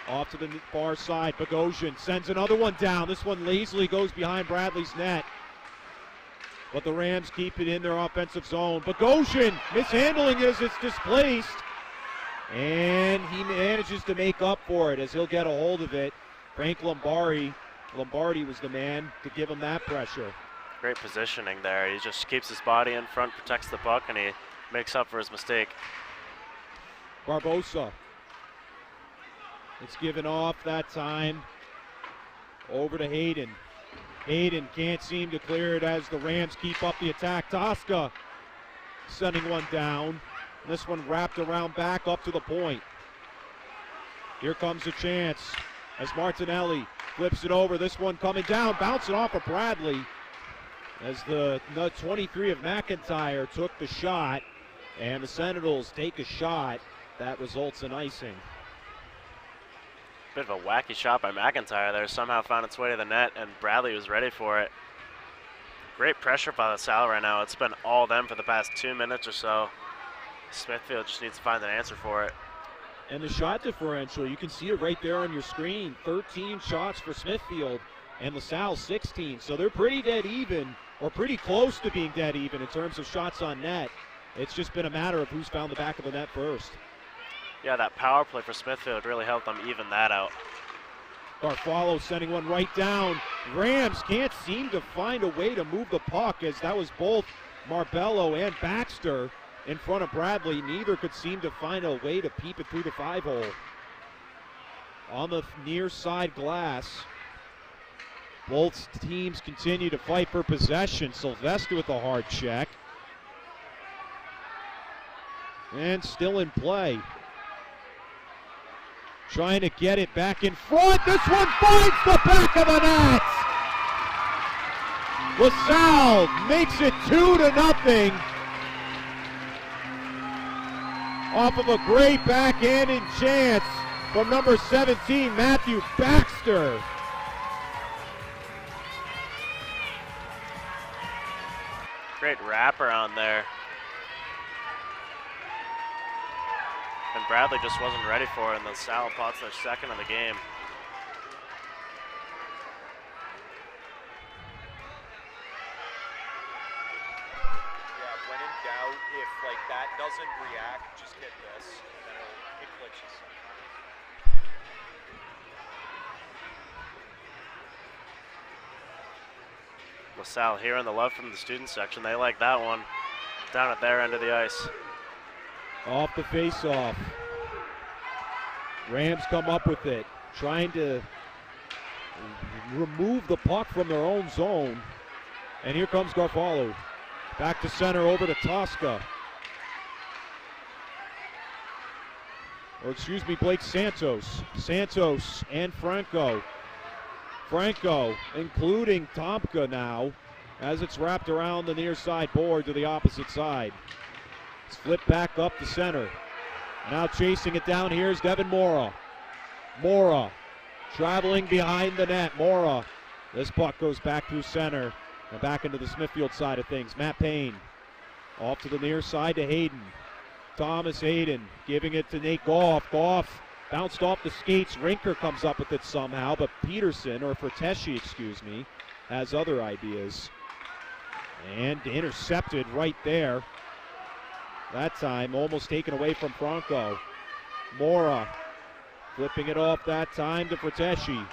Off to the far side, Bogosian sends another one down. This one lazily goes behind Bradley's net. But the Rams keep it in their offensive zone. Bogosian mishandling it as it's displaced. And he manages to make up for it as he'll get a hold of it. Frank Lombardi was the man to give him that pressure. Great positioning there. He just keeps his body in front, protects the puck, and he makes up for his mistake. Barbosa. It's given off that time. Over to Hayden. Hayden can't seem to clear it as the Rams keep up the attack. Tosca sending one down. This one wrapped around back up to the point. Here comes a chance as Martinelli flips it over. This one coming down, bouncing off of Bradley as the 23 of McIntyre took the shot, and the Sentinels take a shot that results in icing. Bit of a wacky shot by McIntyre there. Somehow found its way to the net, and Bradley was ready for it. Great pressure by the Salle right now. It's been all them for the past 2 minutes or so. Smithfield just needs to find an answer for it. And the shot differential, you can see it right there on your screen. 13 shots for Smithfield and LaSalle 16. So they're pretty dead even, or pretty close to being dead even in terms of shots on net. It's just been a matter of who's found the back of the net first. Yeah, that power play for Smithfield really helped them even that out. Garfalo sending one right down. Rams can't seem to find a way to move the puck as that was both Marbello and Baxter in front of Bradley. Neither could seem to find a way to peep it through the 5-hole. On the near side glass, both teams continue to fight for possession. Sylvester with a hard check. And still in play. Trying to get it back in front. This one finds the back of the net. LaSalle makes it 2-0. Off of a great backhanded chance from number 17, Matthew Baxter. Great wraparound there. And Bradley just wasn't ready for it, and the Salle pots their second of the game. Yeah, when in doubt, if like that doesn't react, just hit this, and then it glitches sometimes. LaSalle hearing the love from the student section. They like that one down at their end of the ice. Off the face-off. Rams come up with it, trying to remove the puck from their own zone. And here comes Garfalo. Back to center, over to Tosca. Or excuse me, Blake Santos. Santos and Franco. Franco, including Tomka now, as it's wrapped around the near side board to the opposite side. It's flipped back up the center. Now chasing it down here is Devin Mora. Mora traveling behind the net. Mora. This puck goes back through center and back into the Smithfield side of things. Matt Payne off to the near side to Hayden. Thomas Hayden giving it to Nate Goff. Goff bounced off the skates. Rinker comes up with it somehow, but Peterson, or Ferteschi, excuse me, has other ideas. And intercepted right there. That time almost taken away from Franco. Mora flipping it off that time to Ferteschi.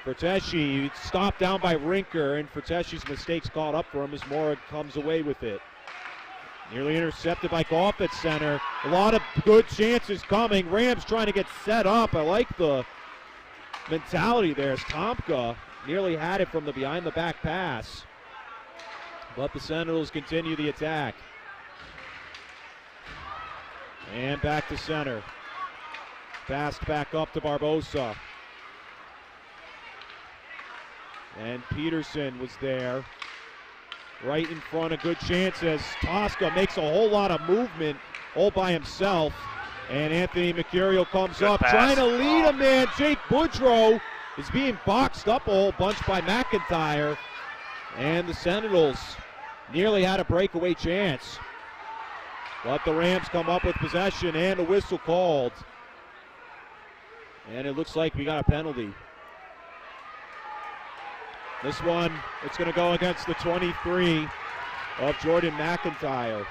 Ferteschi stopped down by Rinker, and Ferteschi's mistakes caught up for him as Mora comes away with it. Nearly intercepted by Goff at center. A lot of good chances coming. Rams trying to get set up. I like the mentality there as Tomka nearly had it from the behind the back pass. But the Sentinels continue the attack. And back to center. Passed back up to Barbosa. And Peterson was there. Right in front, a good chance as Tosca makes a whole lot of movement all by himself. And Anthony Mercurio comes Good up, pass. trying to lead a man. Jake Boudreau is being boxed up a whole bunch by McIntyre, and the Sentinels nearly had a breakaway chance. But the Rams come up with possession and a whistle called. And it looks like we got a penalty. This one, it's going to go against the 23 of Jordan McIntyre.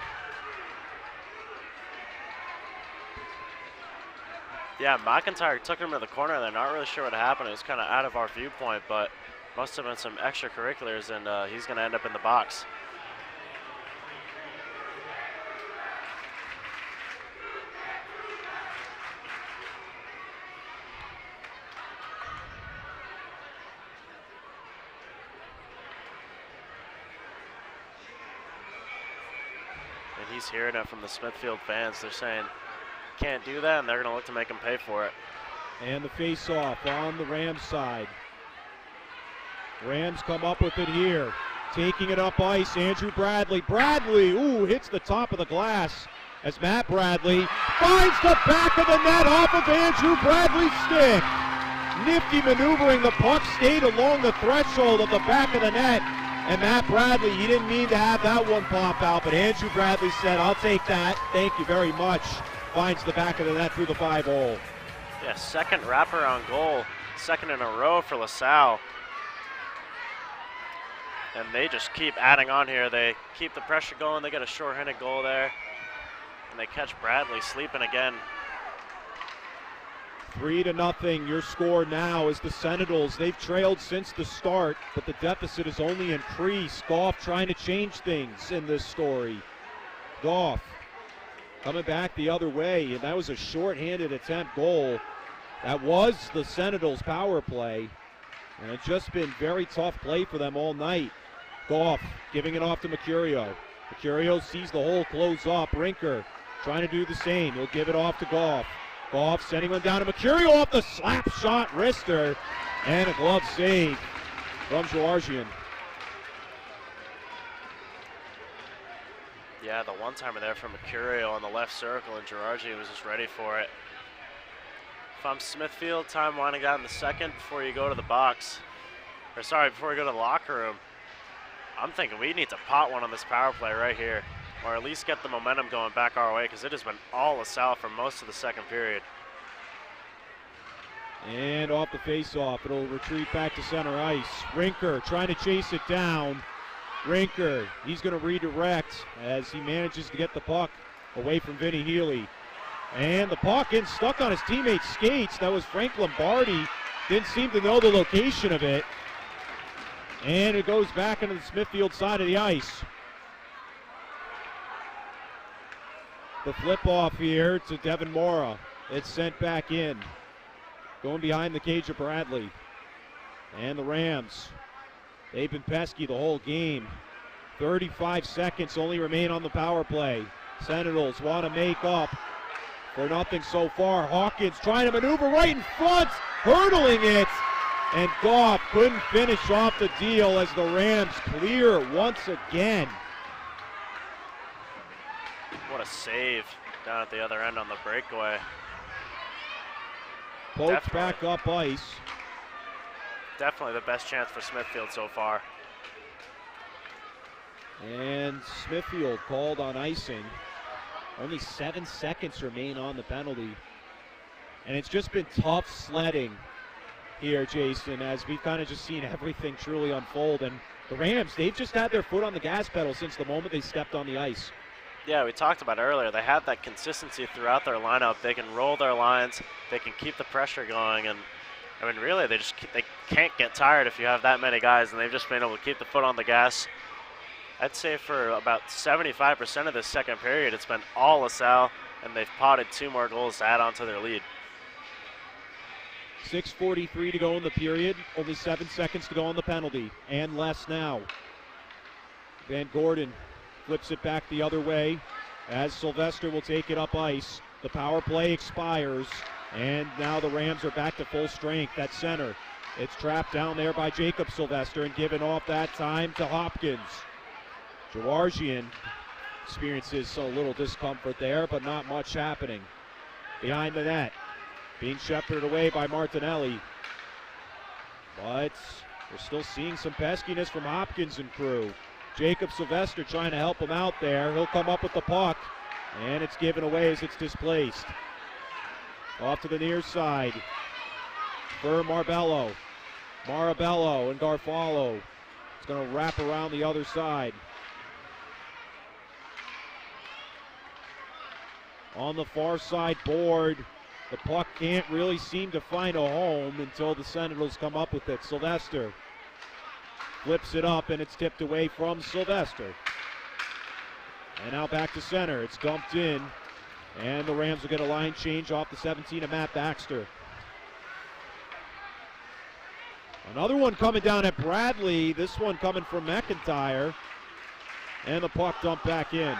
Yeah, McIntyre took him to the corner. They're not really sure what happened. It was kind of out of our viewpoint, but must have been some extracurriculars, and he's going to end up in the box. And he's hearing it from the Smithfield fans. They're saying, can't do that, and they're going to look to make him pay for it. And the face-off on the Rams side. Rams come up with it here. Taking it up ice, Andrew Bradley. Bradley, ooh, hits the top of the glass as Matt Bradley finds the back of the net off of Andrew Bradley's stick. Nifty maneuvering, the puck stayed along the threshold of the back of the net. And Matt Bradley, he didn't mean to have that one pop out, but Andrew Bradley said, I'll take that. Thank you very much. Finds the back of the net through the 5-hole. Yeah, second wraparound goal, second in a row for LaSalle. And they just keep adding on here. They keep the pressure going. They get a short-handed goal there. And they catch Bradley sleeping again. 3-0, your score now is the Sentinels. They've trailed since the start, but the deficit has only increased. Goff trying to change things in this story. Goff coming back the other way, and that was a short-handed attempt goal. That was the Sentinels' power play, and it's just been very tough play for them all night. Goff giving it off to Mercurio. Mercurio sees the hole close up. Rinker trying to do the same. He'll give it off to Goff. Goff sending one down to Mercurio off the slap shot wrister, and a glove save from Georgian. Yeah, the one-timer there from Mercurio on the left circle, and Girardi was just ready for it. If I'm Smithfield, time winding down the second before you go to the box. Or sorry, before you go to the locker room. I'm thinking we need to pot one on this power play right here, or at least get the momentum going back our way, because it has been all LaSalle for most of the second period. And off the face-off, it'll retreat back to center ice. Rinker trying to chase it down. Rinker, he's going to redirect as he manages to get the puck away from Vinny Healy. And the puck gets stuck on his teammate's skates. That was Frank Lombardi. Didn't seem to know the location of it. And it goes back into the Smithfield side of the ice. The flip-off here to Devin Mora. It's sent back in. Going behind the cage of Bradley. And the Rams, they've been pesky the whole game. 35 seconds only remain on the power play. Sentinels want to make up for nothing so far. Hawkins trying to maneuver right in front, hurdling it. And Goff couldn't finish off the deal as the Rams clear once again. What a save down at the other end on the breakaway. Pokes back up ice. Definitely the best chance for Smithfield so far. And Smithfield called on icing. Only 7 seconds remain on the penalty. And it's just been tough sledding here, Jason, as we've kind of just seen everything truly unfold. And the Rams, they've just had their foot on the gas pedal since the moment they stepped on the ice. Yeah, we talked about earlier. They have that consistency throughout their lineup. They can roll their lines. They can keep the pressure going. And, I mean, really, they can't get tired if you have that many guys, and they've just been able to keep the foot on the gas. I'd say for about 75% of this second period, it's been all LaSalle, and they've potted 2 more goals to add on to their lead. 6:43 to go in the period. Only 7 seconds to go on the penalty, and less now. Van Gordon flips it back the other way as Sylvester will take it up ice. The power play expires, and now the Rams are back to full strength at center. It's trapped down there by Jacob Sylvester and given off that time to Hopkins. Georgian experiences a little discomfort there, but not much happening. Behind the net, being shepherded away by Martinelli. But we're still seeing some peskiness from Hopkins and crew. Jacob Sylvester trying to help him out there. He'll come up with the puck, and it's given away as it's displaced. Off to the near side for Marabello and Garfalo. It's going to wrap around the other side. On the far side board, the puck can't really seem to find a home until the Sentinels come up with it. Sylvester flips it up, and it's tipped away from Sylvester. And now back to center. It's dumped in, and the Rams will get a line change off the 17 of Matt Baxter. Another one coming down at Bradley. This one coming from McIntyre, and the puck dumped back in.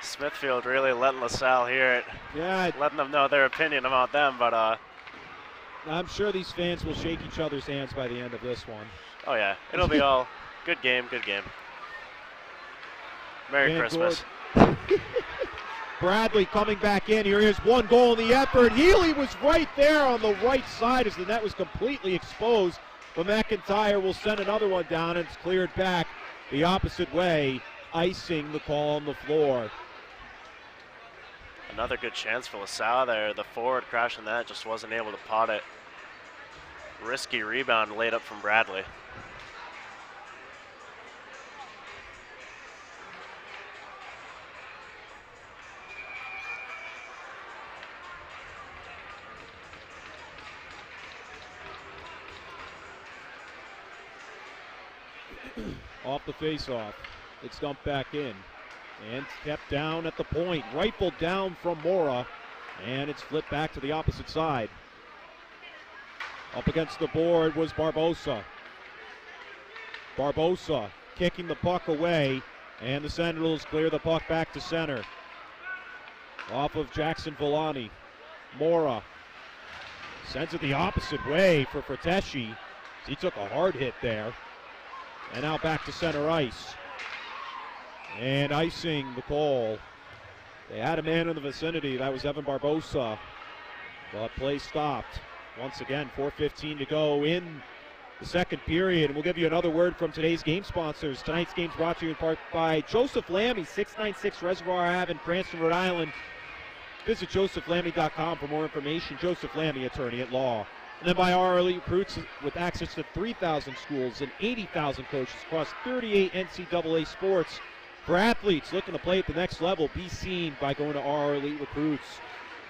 Smithfield really letting LaSalle hear it. Yeah, letting them know their opinion about them, but I'm sure these fans will shake each other's hands by the end of this one. oh yeah, it'll be all good game, good game. Merry Christmas. Bradley coming back in. Here is one goal in the effort. Healy was right there on the right side as the net was completely exposed. But McIntyre will send another one down, and it's cleared back the opposite way, icing the call on the floor. Another good chance for LaSalle there. The forward crashing that just wasn't able to pot it. Risky rebound laid up from Bradley. Off the face-off. It's dumped back in. And kept down at the point. Rifled down from Mora. And it's flipped back to the opposite side. Up against the board was Barbosa. Barbosa kicking the puck away. And the Sentinels clear the puck back to center. Off of Jackson Villani. Mora sends it the opposite way for Frateschi. He took a hard hit there. And now back to center ice. And icing the call. They had a man in the vicinity. That was Evan Barbosa. But play stopped. Once again, 4:15 to go in the second period. And we'll give you another word from today's game sponsors. Tonight's game's brought to you in part by Joseph Lammy, 696 Reservoir Ave in Cranston, Rhode Island. Visit josephlammy.com for more information. Joseph Lammy, attorney at law. And then by our elite recruits with access to 3,000 schools and 80,000 coaches across 38 NCAA sports. For athletes looking to play at the next level, be seen by going to our elite recruits.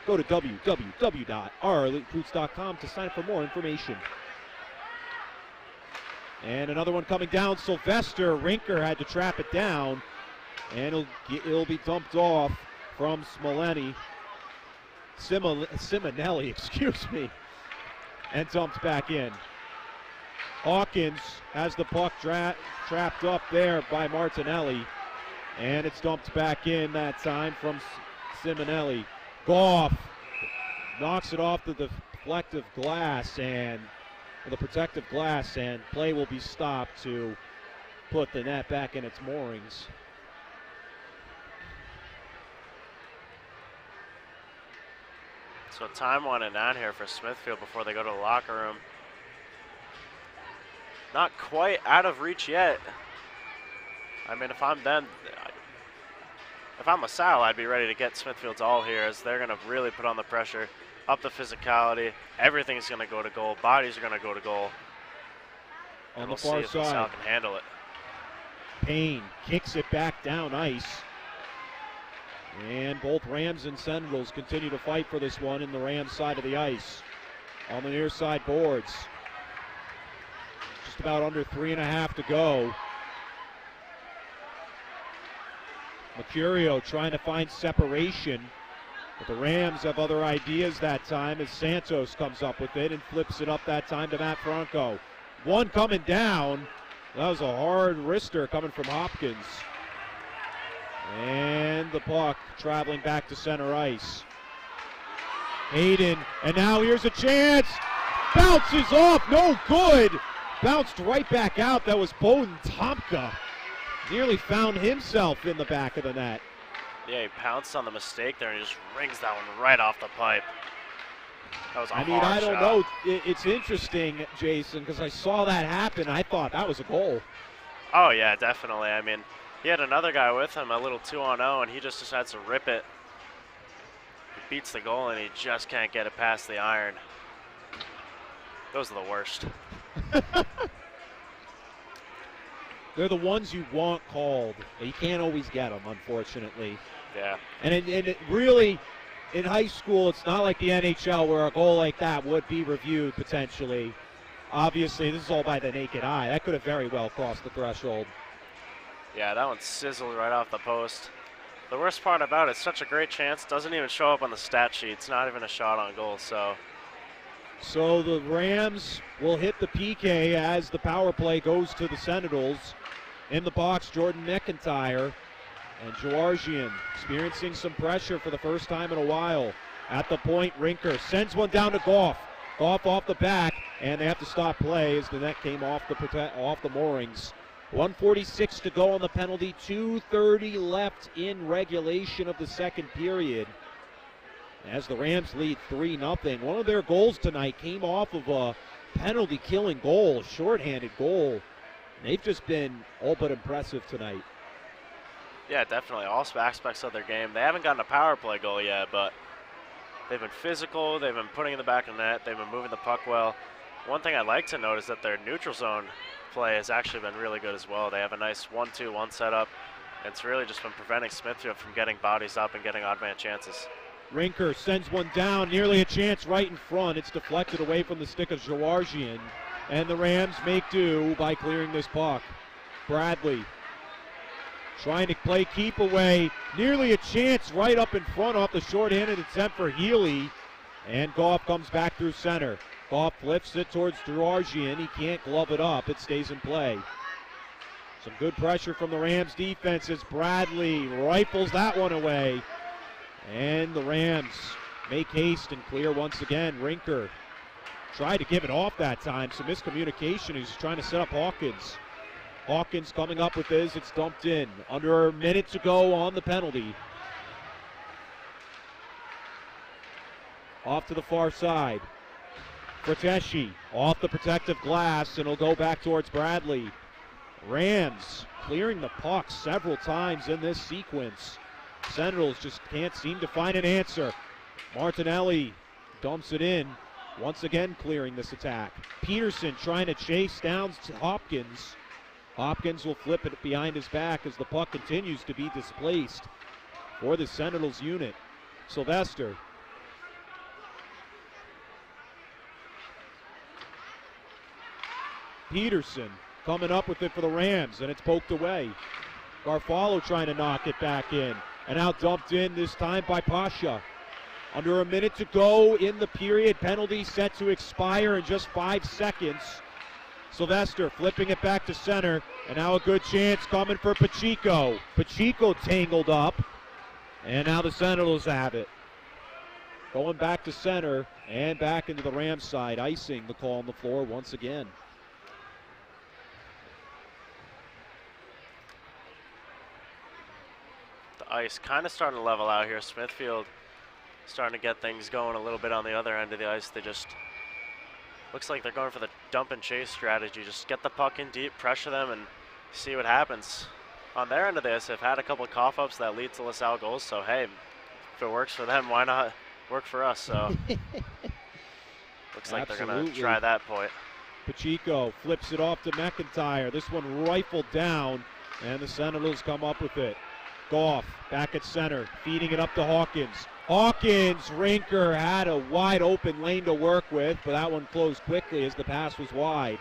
Go to www.oureliterecruits.com to sign up for more information. And another one coming down. Sylvester Rinker had to trap it down, and it'll be dumped off from Simonelli, excuse me. And dumped back in. Hawkins has the puck trapped up there by Martinelli. And it's dumped back in that time from Simonelli. Goff knocks it off the deflective glass and the protective glass, and play will be stopped to put the net back in its moorings. So time winding down here for Smithfield before they go to the locker room. Not quite out of reach yet. I mean, if I'm them, if I'm LaSalle, I'd be ready to get Smithfield's all here, as they're going to really put on the pressure, up the physicality. Everything's going to go to goal. Bodies are going to go to goal. On we'll the far see if LaSalle side, can handle it. Payne kicks it back down ice. And both Rams and Sentinels continue to fight for this one in the Rams side of the ice. On the near side boards. Just about under 3.5 to go. Mercurio trying to find separation. But the Rams have other ideas that time as Santos comes up with it and flips it up that time to Matt Franco. One coming down. That was a hard wrister coming from Hopkins. And the puck traveling back to center ice. Hayden, and now here's a chance. Bounces off, no good. Bounced right back out. That was Bowden Tomka. Nearly found himself in the back of the net. Yeah, he pounced on the mistake there and he just rings that one right off the pipe. That was a I mean, hard I don't shot. know. It's interesting, Jason, because I saw that happen. I thought that was a goal. Oh, yeah, definitely. I mean, he had another guy with him, a little 2-on-0, and he just decides to rip it. He beats the goal, and he just can't get it past the iron. Those are the worst. They're the ones you want called. You can't always get them, unfortunately. Yeah. And it really, in high school, it's not like the NHL where a goal like that would be reviewed potentially. Obviously, this is all by the naked eye. That could have very well crossed the threshold. Yeah, that one sizzled right off the post. The worst part about it, such a great chance, doesn't even show up on the stat sheet. It's not even a shot on goal, so. So the Rams will hit the PK as the power play goes to the Sentinels. In the box, Jordan McIntyre and Georgian experiencing some pressure for the first time in a while. At the point, Rinker sends one down to Goff. Goff off the back, and they have to stop play as the net came off the moorings. 1:46 to go on the penalty, 2:30 left in regulation of the second period. As the Rams lead 3-0. One of their goals tonight came off of a penalty-killing goal, shorthanded goal. They've just been all but impressive tonight. Yeah, definitely. All aspects of their game. They haven't gotten a power play goal yet, but they've been physical. They've been putting in the back of the net. They've been moving the puck well. One thing I'd like to note is that their neutral zone play has actually been really good as well. They have a nice 1-2-1 setup. It's really just been preventing Smithfield from getting bodies up and getting odd man chances. Rinker sends one down, nearly a chance right in front. It's deflected away from the stick of Georgian, and the Rams make do by clearing this puck. Bradley trying to play keep away, nearly a chance right up in front off the short-handed attempt for Healy, and Goff comes back through center. Goff flips it towards Georgian. He can't glove it up. It stays in play. Some good pressure from the Rams defense as Bradley rifles that one away. And the Rams make haste and clear once again. Rinker tried to give it off that time. Some miscommunication. He's trying to set up Hawkins. Hawkins coming up with this. It's dumped in. Under a minute to go on the penalty. Off to the far side. Frateshi off the protective glass, and it'll go back towards Bradley. Rams clearing the puck several times in this sequence. Sentinels just can't seem to find an answer. Martinelli dumps it in, once again clearing this attack. Peterson trying to chase down Hopkins. Hopkins will flip it behind his back as the puck continues to be displaced for the Sentinels unit. Sylvester. Peterson coming up with it for the Rams, and it's poked away. Garfalo trying to knock it back in, and now dumped in this time by Pasha. Under a minute to go in the period. Penalty set to expire in just 5 seconds. Sylvester flipping it back to center, and now a good chance coming for Pacheco. Pacheco tangled up, and now the Sentinels have it. Going back to center and back into the Rams side. Icing the call on the floor once again. The ice kind of starting to level out here. Smithfield starting to get things going a little bit on the other end of the ice. They just looks like they're going for the dump and chase strategy. Just get the puck in deep, pressure them, and see what happens. On their end of this, they've had a couple of cough-ups that lead to LaSalle goals, so hey, if it works for them, why not work for us? So looks like they're going to try that point. Pacheco flips it off to McIntyre. This one rifled down, and the Sentinels come up with it. Goff back at center, feeding it up to Hawkins. Hawkins, Rinker had a wide open lane to work with, but that one closed quickly as the pass was wide.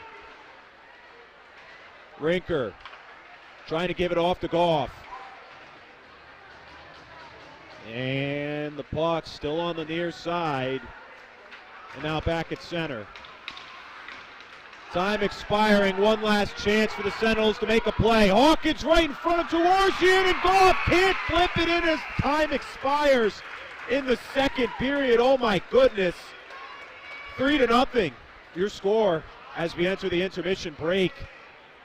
Rinker trying to give it off to Goff. And the puck still on the near side. And now back at center. Time expiring, one last chance for the Sentinels to make a play. Hawkins right in front of Georgian, and Goff can't flip it in as time expires in the second period. Oh my goodness. 3-0, your score as we enter the intermission break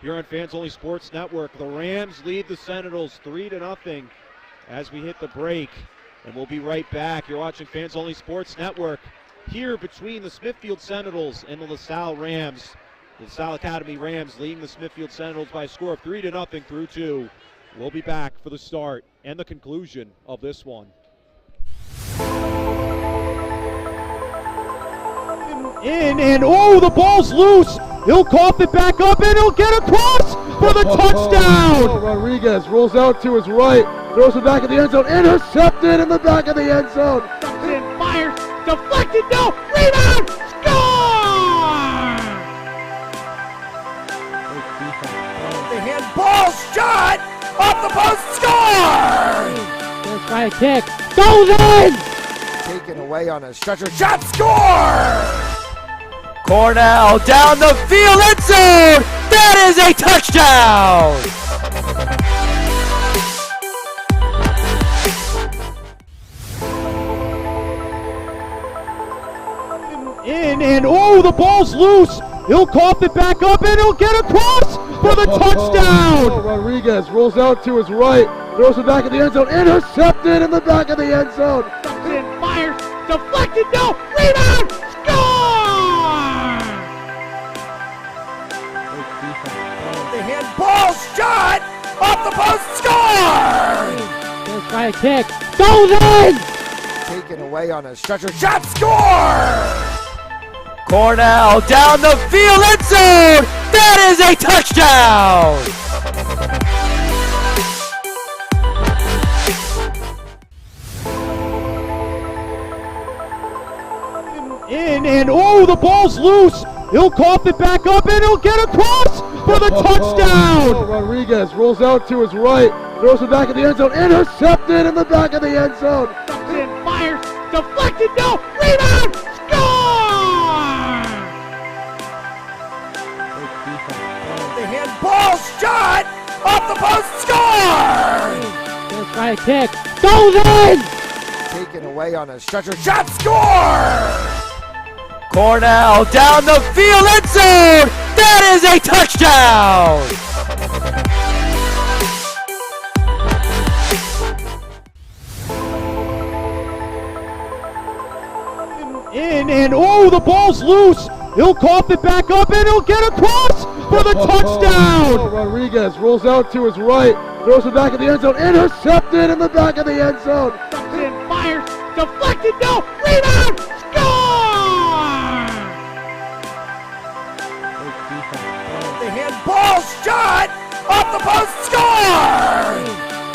here on Fans Only Sports Network. The Rams lead the Sentinels 3-0 as we hit the break, and we'll be right back. You're watching Fans Only Sports Network here between the Smithfield Sentinels and the LaSalle Rams. The LaSalle Academy Rams leading the Smithfield Sentinels by a score of 3-0 through 2. We'll be back for the start and the conclusion of this one. In and oh, the ball's loose. He'll cough it back up and he'll get across for the touchdown. Rodriguez rolls out to his right, throws it back in the end zone, intercepted in the back of the end zone. And fires, deflected, no, rebound, score! The handball shot off the post, score! Let's try a kick, goes in! Taken away on a stretcher, shot, score! Cornell down the field, end zone! That is a touchdown! In and oh, the ball's loose. He'll cough it back up and he'll get across for the touchdown. Rodriguez rolls out to his right, throws it back in the end zone, intercepted in the back of the end zone. And fires, deflected, no, rebound, score! The handball shot off the post, score! Let's try a kick, goes in! Taken away on a stretcher, shot, score! Cornell down the field, end zone! That is a touchdown! In and oh, the ball's loose. He'll cough it back up and he'll get across for the touchdown. Rodriguez rolls out to his right, throws it back in the end zone, intercepted in the back of the end zone. And fires, deflected, no, rebound, score! The handball shot off the post, score! Let's try a kick, goes in! Taken away on a stretcher, shot, score! Cornell down the field, end zone! That is a touchdown! In and oh, the ball's loose. He'll cough it back up and he'll get across for the touchdown. Rodriguez rolls out to his right, throws it back in the end zone, intercepted in the back of the end zone. And fires, deflected, no, rebound, score! The handball shot off the post, score!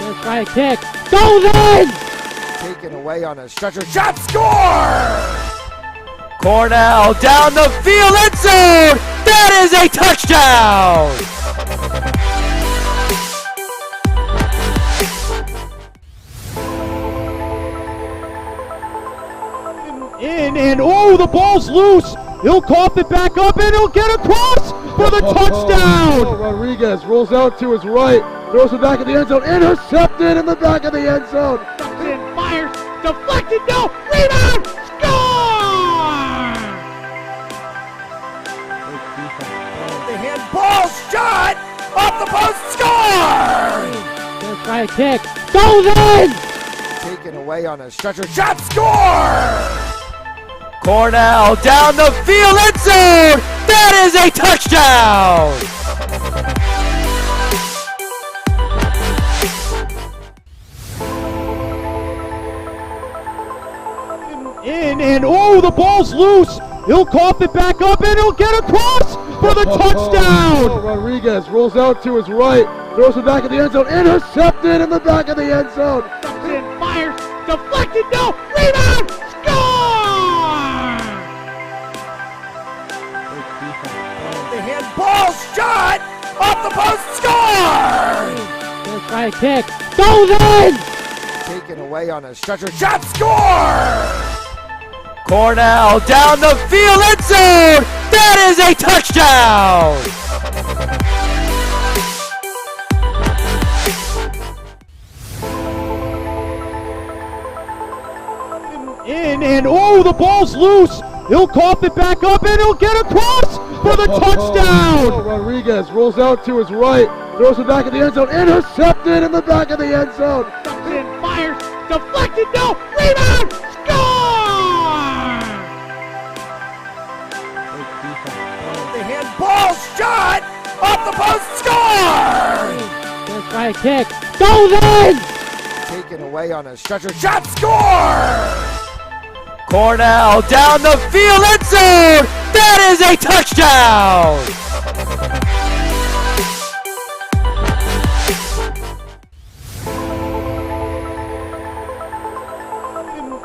Let's try a kick, goes in! Taken away on a stretcher, shot, score! Cornell down the field, end zone! That is a touchdown! In and oh, the ball's loose. He'll cough it back up and he'll get across for the touchdown. Rodriguez rolls out to his right, throws it back in the end zone, intercepted in the back of the end zone. And fires, deflected, no, rebound, score! The handball shot off the post, score! Let's try a kick, goes in! Taken away on a stretcher, shot, score! Cornell down the field, end zone! That is a touchdown! In and oh, the ball's loose. He'll cough it back up and he'll get across for the touchdown. Rodriguez rolls out to his right, throws it back in the end zone, intercepted in the back of the end zone. And fires, deflected, no, rebound, score! The handball shot off the post, score! Let's try a kick, goes in! Taken away on a stretcher, shot, score! Cornell down the field, end zone! That is a touchdown! In and oh, the ball's loose. He'll cough it back up and he'll get across for the touchdown. Rodriguez rolls out to his right, throws it back in the end zone, intercepted in the back of the end zone. And fires, deflected, no, rebound, score! shot! Off the post, score! First right kick. Goes in! Taken away on a stretcher. Shot, score! Cornell down the field, end zone! That is a touchdown!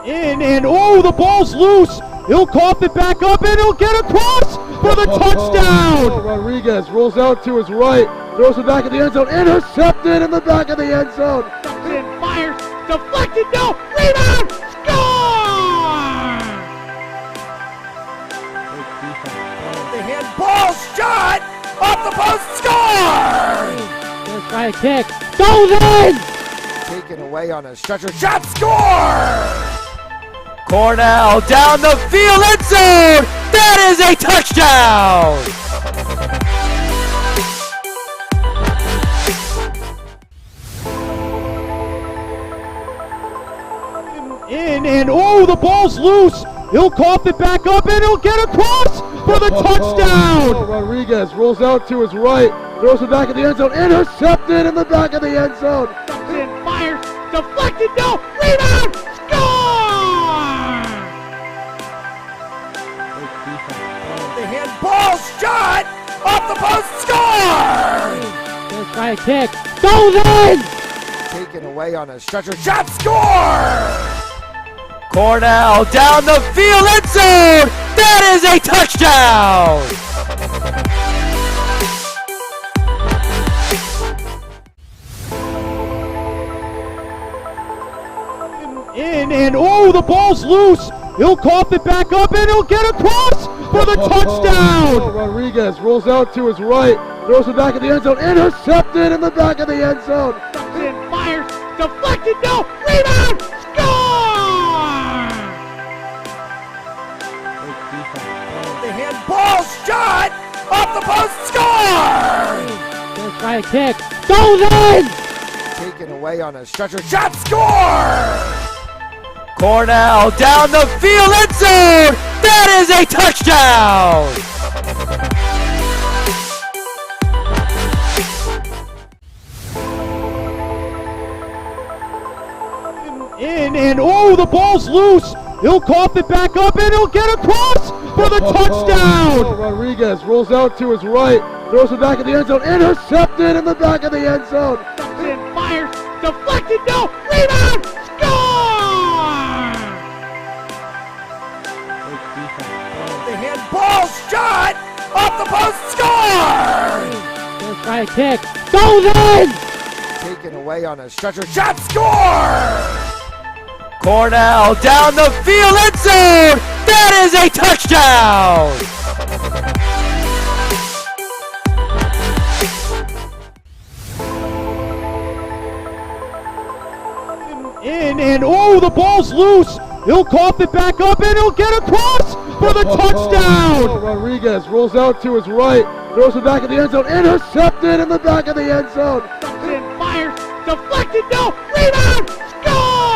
In and oh, the ball's loose. He'll cough it back up and he'll get across for the touchdown. Rodriguez rolls out to his right, throws it back in the end zone, intercepted in the back of the end zone. And fires. Deflected. No. Rebound. Score! The handball shot off the post, score! First right kick. Goes in! Taken away on a stretcher. Shot, score! Cornell down the field, end zone! That is a touchdown! In and oh, the ball's loose. He'll cough it back up and he'll get across for the touchdown. Rodriguez rolls out to his right, throws it back in the end zone, intercepted in the back of the end zone. And fires. Deflected. No. Rebound. Score! The handball shot off the post, score! First right kick. Goes in! Taken away on a stretcher. Shot, score! Cornell down the field, end zone! That is a touchdown! In and oh, the ball's loose. He'll cough it back up and he'll get across for the touchdown. Rodriguez rolls out to his right, throws it back in the end zone, intercepted in the back of the end zone. And fires. Deflected. No. Rebound. Score! The handball shot off the post, score! First right kick. Goes in! Taken away on a stretcher. Shot, score! Cornell down the field, end zone! That is a touchdown! In and oh, the ball's loose. He'll cough it back up and he'll get across for the touchdown. Rodriguez rolls out to his right, throws it back in the end zone, intercepted in the back of the end zone. And fires. Deflected. No. Rebound. Score! The handball shot off the post, score! First right kick. Goes in! Taken away on a stretcher. Shot, score! Cornell down the field, end zone! That is a touchdown! In and oh, the ball's loose. He'll cough it back up and he'll get across for the touchdown. Rodriguez rolls out to his right, throws it back in the end zone, intercepted in the back of the end zone. And fires. Deflected. No. Rebound. Score!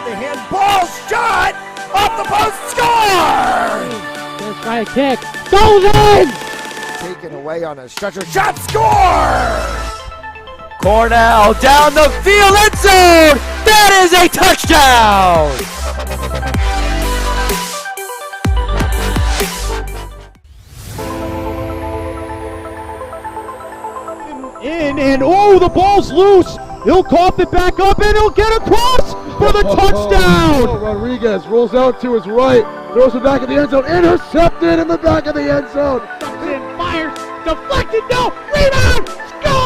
The handball shot off the post, score! First right kick. Goes in! Taken away on a stretcher. Shot, score! Cornell down the field, end zone! That is a touchdown! In and oh, the ball's loose. He'll cough it back up and he'll get across for the touchdown. Rodriguez rolls out to his right, throws it back in the end zone, intercepted in the back of the end zone. And fires. Deflected. No. Rebound. Score!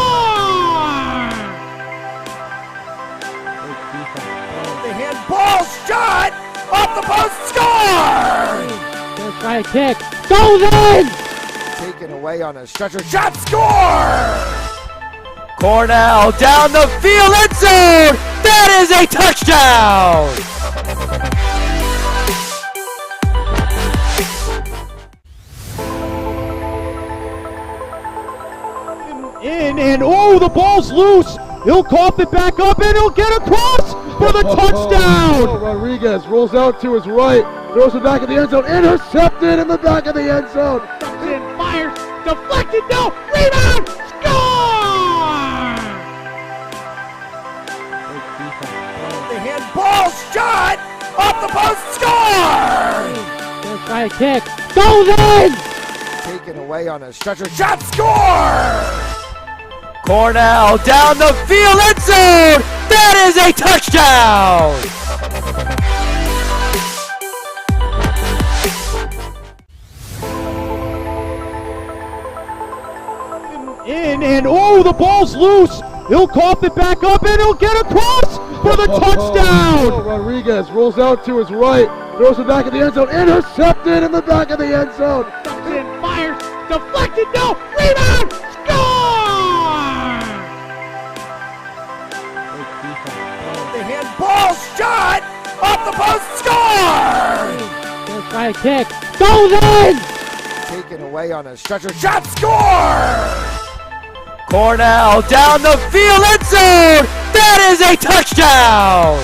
The handball shot off the post, score! First right kick. Goes in! Taken away on a stretcher. Shot, score! Cornell down the field, end zone! That is a touchdown! In and oh, the ball's loose. He'll cough it back up and he'll get across for the touchdown. Rodriguez rolls out to his right, Throws it back in the end zone. Intercepted in the back of the end zone. Justin fires. Deflected. No. Rebound. Score! The handball shot off the post. Score! Let's try a kick. Goes in! Taken away on a stretcher. Shot. Score! Cornell down the field. End zone. That is a touchdown! In and oh, the ball's loose. He'll cough it back up and he'll get across for the touchdown. Rodriguez rolls out to his right, throws it back in the end zone. Intercepted in the back of the end zone. Justin fires. Deflected. No. Rebound. Score! The handball shot off the post. Score! Let's try a kick. Goes in! Taken away on a stretcher. Shot. Score! Cornell down the field. End zone. That is a touchdown!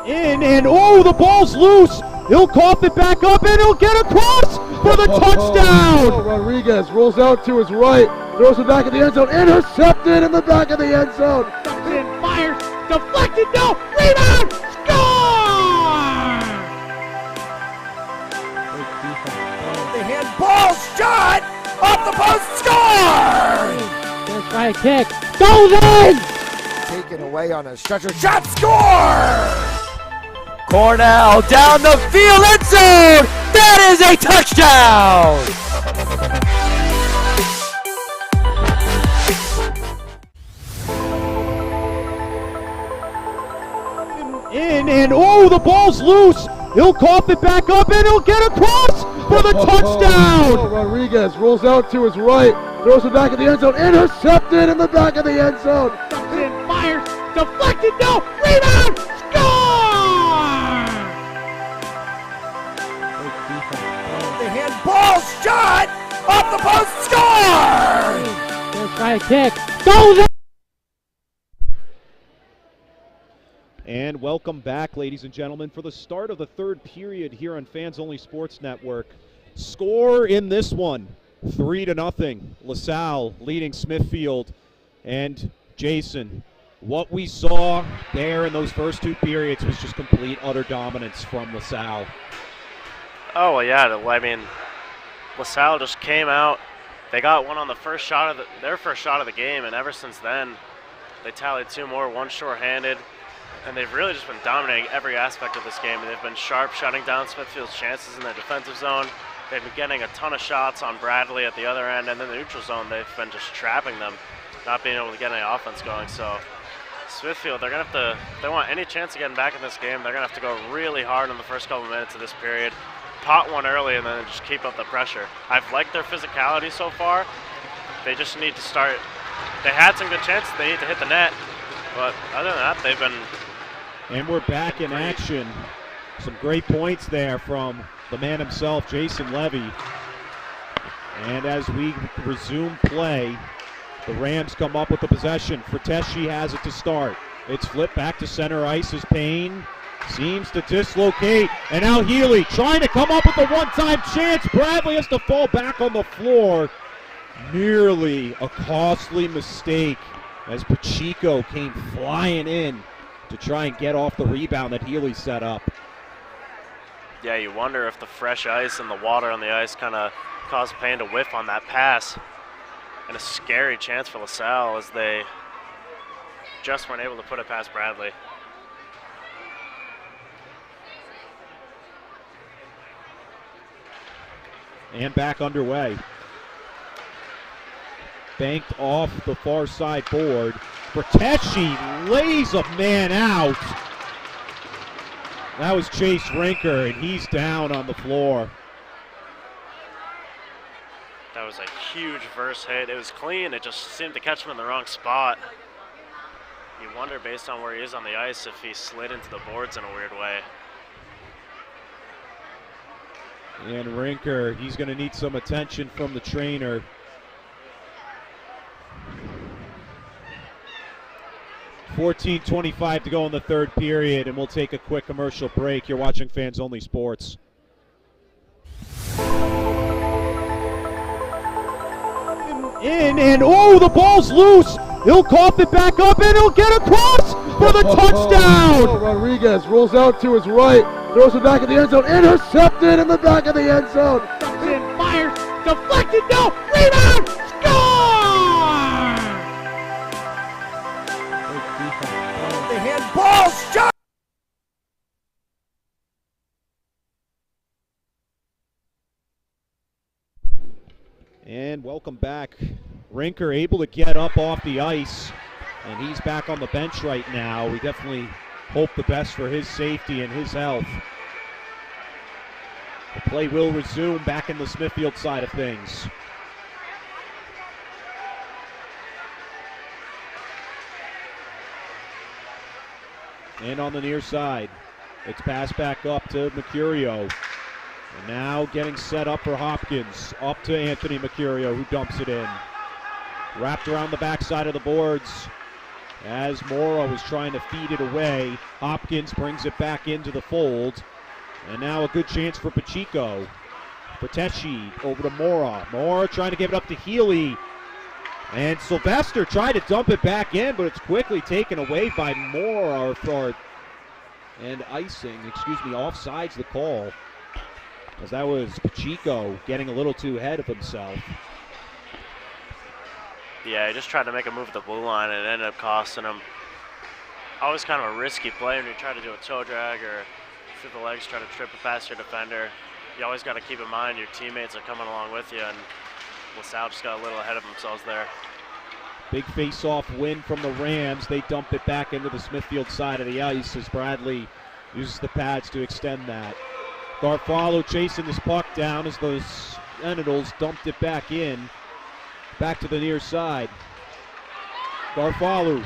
In and oh, the ball's loose. He'll cough it back up and he'll get across for the touchdown. Rodriguez rolls out to his right, throws it back in the end zone. Intercepted in the back of the end zone. Justin fires. Deflected. No. Rebound. Score! The handball shot off the post. Score! Let's try a kick. Goes in! Taken away on a stretcher. Shot. Score! Cornell down the field. End zone. That is a touchdown! In and oh, the ball's loose. He'll cough it back up and he'll get across for the touchdown. Rodriguez rolls out to his right, throws it back in the end zone. Intercepted in the back of the end zone. Justin fires. Deflected. No. Rebound. Score! The handball shot off the post. Score! Let's try a kick. Goes in! And welcome back, ladies and gentlemen, for the start of the third period here on Fans Only Sports Network. Score in this one, 3-0. LaSalle leading Smithfield. And Jason, what we saw there in those first two periods was just complete, utter dominance from LaSalle. Oh, well, yeah. I mean, LaSalle just came out. They got one on the first shot of their first shot of the game, and ever since then, they tallied two more, one shorthanded. And they've really just been dominating every aspect of this game. They've been sharp, shutting down Smithfield's chances in their defensive zone. They've been getting a ton of shots on Bradley at the other end, and then the neutral zone, they've been just trapping them, not being able to get any offense going. So Smithfield, they're going to have to, if they want any chance of getting back in this game, they're going to have to go really hard in the first couple minutes of this period, pot one early, and then just keep up the pressure. I've liked their physicality so far. They just need to start. They had some good chances. They need to hit the net. But other than that, they've been. And we're back in action. Some great points there from the man himself, Jason Levy. And as we resume play, the Rams come up with the possession. Frateschi has it to start. It's flipped back to center ice as Payne seems to dislocate. And now Healy trying to come up with a one-time chance. Bradley has to fall back on the floor. Nearly a costly mistake as Pacheco came flying in to try and get off the rebound that Healy set up. Yeah, you wonder if the fresh ice and the water on the ice kind of caused Payne to whiff on that pass. And a scary chance for LaSalle as they just weren't able to put it past Bradley. And back underway. Banked off the far side board. Frateschi lays a man out. That was Chase Rinker, and he's down on the floor. That was a huge verse hit. It was clean. It just seemed to catch him in the wrong spot. You wonder, based on where he is on the ice, if he slid into the boards in a weird way. And Rinker, he's going to need some attention from the trainer. 14:25 to go in the third period, and we'll take a quick commercial break. You're watching Fans Only Sports. And oh, the ball's loose. He'll cough it back up, and he'll get across for the touchdown. Oh, Rodriguez rolls out to his right, throws it back in the end zone, intercepted in the back of the end zone. And fires, deflected, no, rebound, score! The handball shot. And welcome back. Rinker able to get up off the ice, and he's back on the bench right now. We definitely hope the best for his safety and his health. The play will resume back in the Smithfield side of things. And on the near side, it's passed back up to Mercurio. And now getting set up for Hopkins. Up to Anthony Mercurio, who dumps it in. Wrapped around the backside of the boards as Mora was trying to feed it away. Hopkins brings it back into the fold. And now a good chance for Pacheco. Berteschi over to Mora. Mora trying to give it up to Healy. And Sylvester tried to dump it back in, but it's quickly taken away by Mora. And icing, offsides the call. As that was Pacheco getting a little too ahead of himself. Yeah, he just tried to make a move at the blue line and it ended up costing him. Always kind of a risky play when you try to do a toe drag or through the legs, try to trip it past your defender. You always got to keep in mind your teammates are coming along with you, and LaSalle just got a little ahead of themselves there. Big face-off win from the Rams. They dump it back into the Smithfield side of the ice as Bradley uses the pads to extend that. Garfalo chasing this puck down as those Sentinels dumped it back in. Back to the near side. Garfalo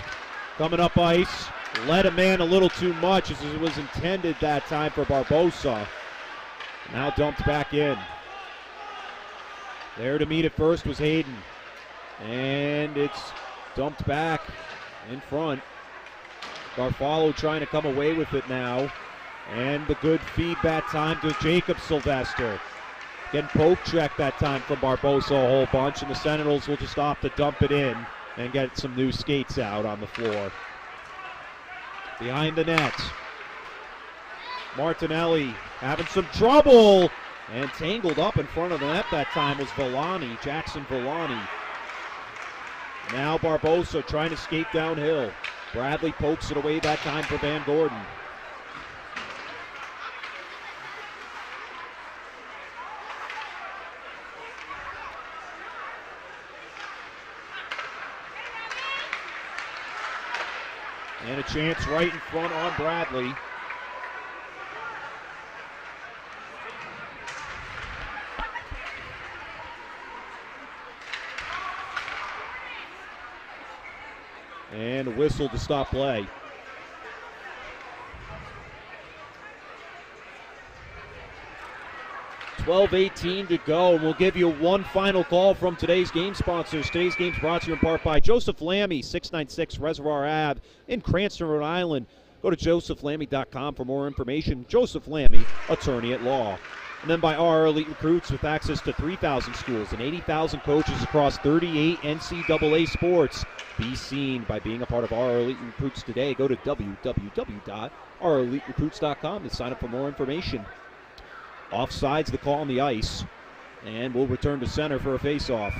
coming up ice. Led a man a little too much as it was intended that time for Barbosa. Now dumped back in. There to meet it first was Hayden. And it's dumped back in front. Garfalo trying to come away with it now. And the good feed that time to Jacob Sylvester. Getting poke check that time from Barbosa a whole bunch, and the Sentinels will just opt to dump it in and get some new skates out on the floor. Behind the net. Martinelli having some trouble, and tangled up in front of the net that time was Villani, Jackson Villani. Now Barbosa trying to skate downhill. Bradley pokes it away that time for Van Gordon. And a chance right in front on Bradley. And a whistle to stop play. $12:18 to go, and we'll give you one final call from today's game sponsors. Today's game's brought to you in part by Joseph Lammy, 696 Reservoir Ave in Cranston, Rhode Island. Go to josephlammy.com for more information. Joseph Lammy, attorney at law. And then by our Elite Recruits with access to 3,000 schools and 80,000 coaches across 38 NCAA sports. Be seen by being a part of our Elite Recruits today. Go to www.oureliterecruits.com to sign up for more information. Offsides the call on the ice, and we'll return to center for a face-off.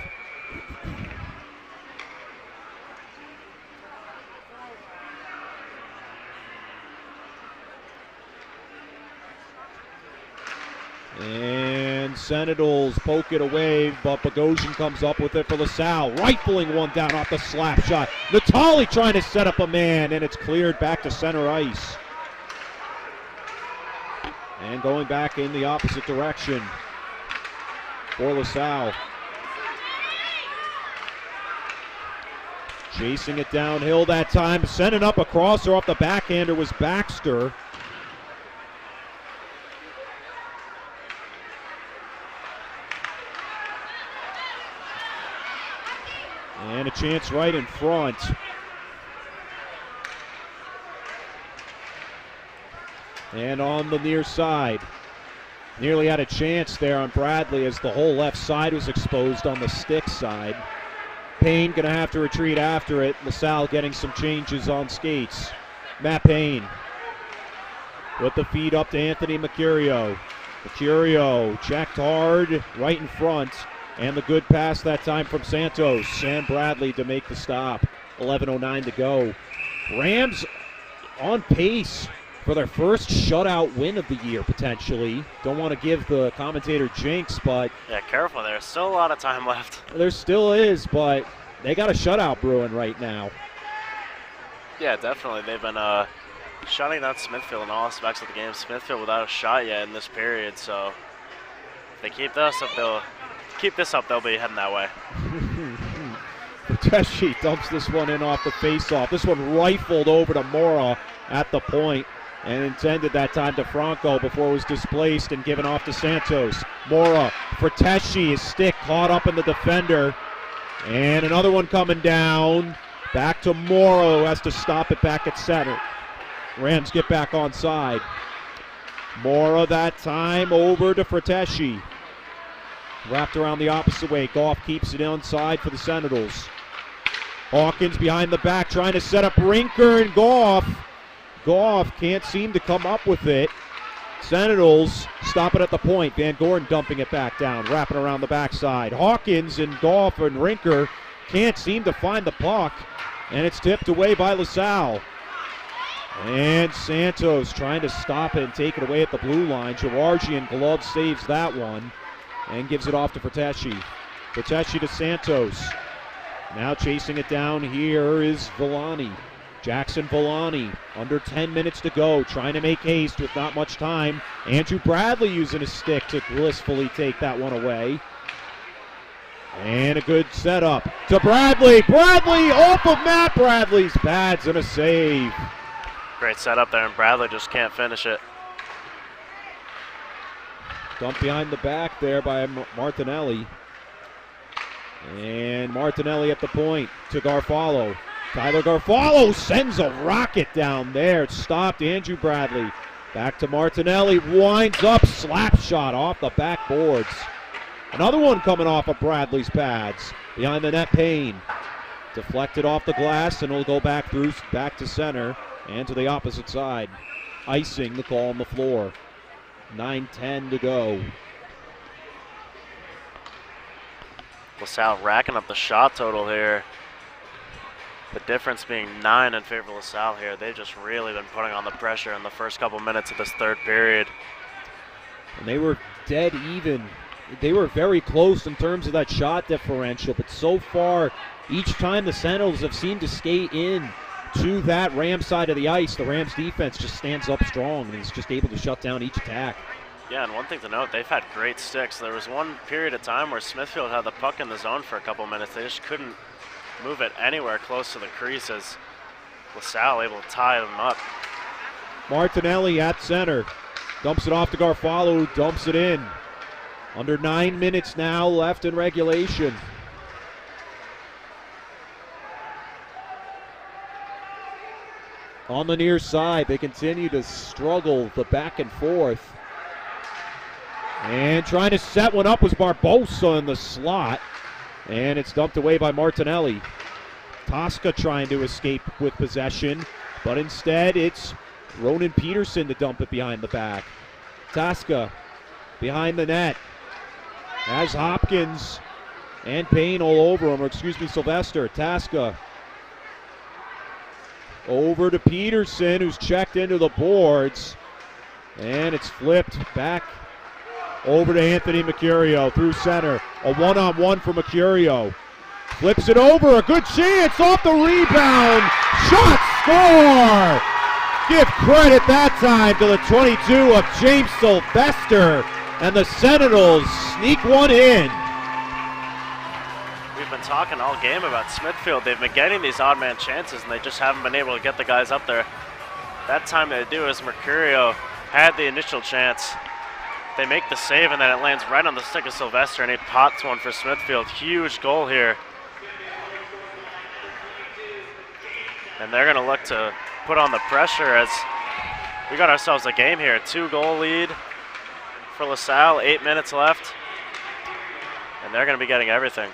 And Sentinels poke it away, but Bogosian comes up with it for LaSalle. Rifling one down off the slap shot. Natali trying to set up a man, and it's cleared back to center ice. And going back in the opposite direction for LaSalle. Chasing it downhill that time. Sending up a crosser off the backhander was Baxter. And a chance right in front. And on the near side, nearly had a chance there on Bradley as the whole left side was exposed on the stick side. Payne going to have to retreat after it. LaSalle getting some changes on skates. Matt Payne with the feed up to Anthony Mercurio. Mercurio checked hard right in front, and the good pass that time from Santos. Sam Bradley to make the stop. 11:09 to go. Rams on pace for their first shutout win of the year, potentially. Don't want to give the commentator jinx, but... Yeah, careful. There's still a lot of time left. There still is, but they got a shutout brewing right now. Yeah, definitely. They've been shutting down Smithfield in all aspects of the game. Smithfield without a shot yet in this period, so if they keep this up, they'll be heading that way. Teshi dumps this one in off the face-off. This one rifled over to Mora at the point and intended that time to Franco before it was displaced and given off to Santos. Mora for Teshi, his stick caught up in the defender. And another one coming down. Back to Mora, who has to stop it back at center. Rams get back on side. Mora that time over to Frateshi. Wrapped around the opposite way. Goff keeps it inside for the Sentinels. Hawkins behind the back trying to set up Rinker and Goff. Goff can't seem to come up with it. Sentinels stop it at the point. Van Gordon dumping it back down, wrapping around the backside. Hawkins and Goff and Rinker can't seem to find the puck, and it's tipped away by LaSalle. And Santos trying to stop it and take it away at the blue line. Georgian glove saves that one and gives it off to Frateshi. Frateshi to Santos. Now chasing it down here is Villani. Jackson Villani, under 10 minutes to go, trying to make haste with not much time. Andrew Bradley using his stick to blissfully take that one away. And a good setup to Bradley. Bradley off of Matt Bradley's pads and a save. Great setup there, and Bradley just can't finish it. Dumped behind the back there by Martinelli. And Martinelli at the point to Garfalo. Tyler Garfalo sends a rocket down there. It stopped Andrew Bradley. Back to Martinelli. Winds up. Slap shot off the backboards. Another one coming off of Bradley's pads. Behind the net, Payne. Deflected off the glass, and it'll go back to center and to the opposite side. Icing the call on the floor. 9:10 to go. LaSalle racking up the shot total here. The difference being 9 in favor of LaSalle here. They've just really been putting on the pressure in the first couple minutes of this third period. And they were dead even. They were very close in terms of that shot differential, but so far, each time the Sentinels have seemed to skate in to that Rams side of the ice, the Rams defense just stands up strong and is just able to shut down each attack. Yeah, and one thing to note, they've had great sticks. There was one period of time where Smithfield had the puck in the zone for a couple minutes. They just couldn't move it anywhere close to the crease as LaSalle able to tie them up. Martinelli at center. Dumps it off to Garfalo, who dumps it in. Under 9 minutes now left in regulation. On the near side, they continue to struggle the back and forth. And trying to set one up was Barbosa in the slot. And it's dumped away by Martinelli. Tosca trying to escape with possession, but instead it's Ronan Peterson to dump it behind the back. Tosca behind the net. Has Hopkins and Payne all over him, or excuse me, Sylvester. Tosca over to Peterson, who's checked into the boards. And it's flipped back over to Anthony Mercurio through center. A one-on-one for Mercurio. Flips it over, a good chance off the rebound. Shot, score! Give credit that time to the 22 of James Sylvester. And the Sentinels sneak one in. We've been talking all game about Smithfield. They've been getting these odd man chances, and they just haven't been able to get the guys up there. That time they do is Mercurio had the initial chance. They make the save, and then it lands right on the stick of Sylvester, and he pots one for Smithfield. Huge goal here. And they're going to look to put on the pressure as We got ourselves a game here. 2-goal lead for LaSalle, 8 minutes left. And they're going to be getting everything.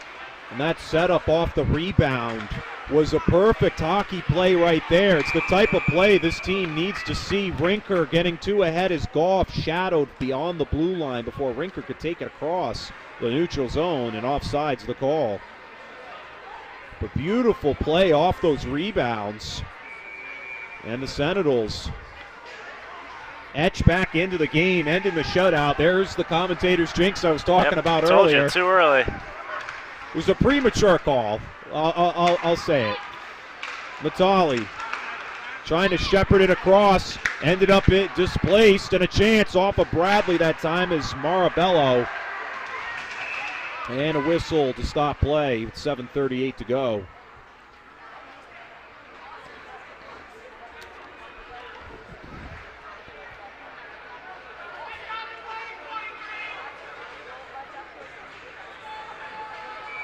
And that setup off the rebound was a perfect hockey play right there. It's the type of play this team needs to see. Rinker getting too ahead as Goff shadowed beyond the blue line before Rinker could take it across the neutral zone, and offside's the call. But beautiful play off those rebounds. And the Sentinels etch back into the game, ending the shutout. There's the commentator's jinx I was talking about told earlier. You, too early. It was a premature call. I'll say it. Natali trying to shepherd it across, ended up displaced, and a chance off of Bradley that time is Marabello. And a whistle to stop play with 7:38 to go.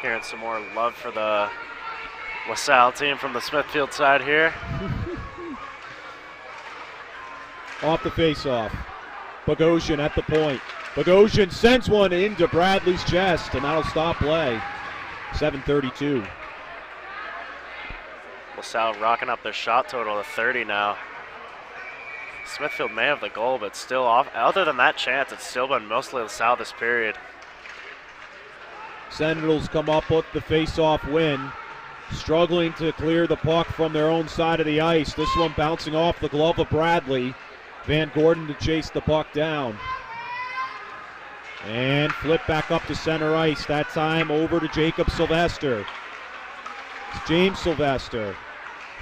Hearing some more love for the LaSalle team from the Smithfield side here. Off the face-off. Bogosian at the point. Bogosian sends one into Bradley's chest, and that'll stop play. 7:32. LaSalle rocking up their shot total to 30 now. Smithfield may have the goal, but still off. Other than that chance, it's still been mostly LaSalle this period. Sentinels come up with the face-off win, struggling to clear the puck from their own side of the ice. This one bouncing off the glove of Bradley. Van Gordon to chase the puck down. And flip back up to center ice. That time over to Jacob Sylvester. It's James Sylvester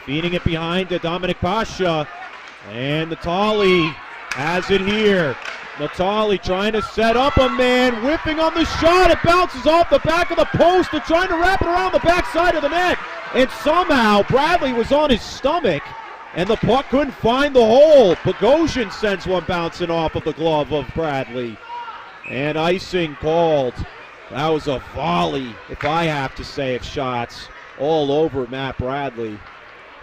feeding it behind to Dominic Pasha. And Natali has it here. Natali trying to set up a man, whipping on the shot. It bounces off the back of the post. They're trying to wrap it around the backside of the net. And somehow Bradley was on his stomach, and the puck couldn't find the hole. Bogosian sends one bouncing off of the glove of Bradley. And icing called. That was a volley, if I have to say it, shots all over Matt Bradley.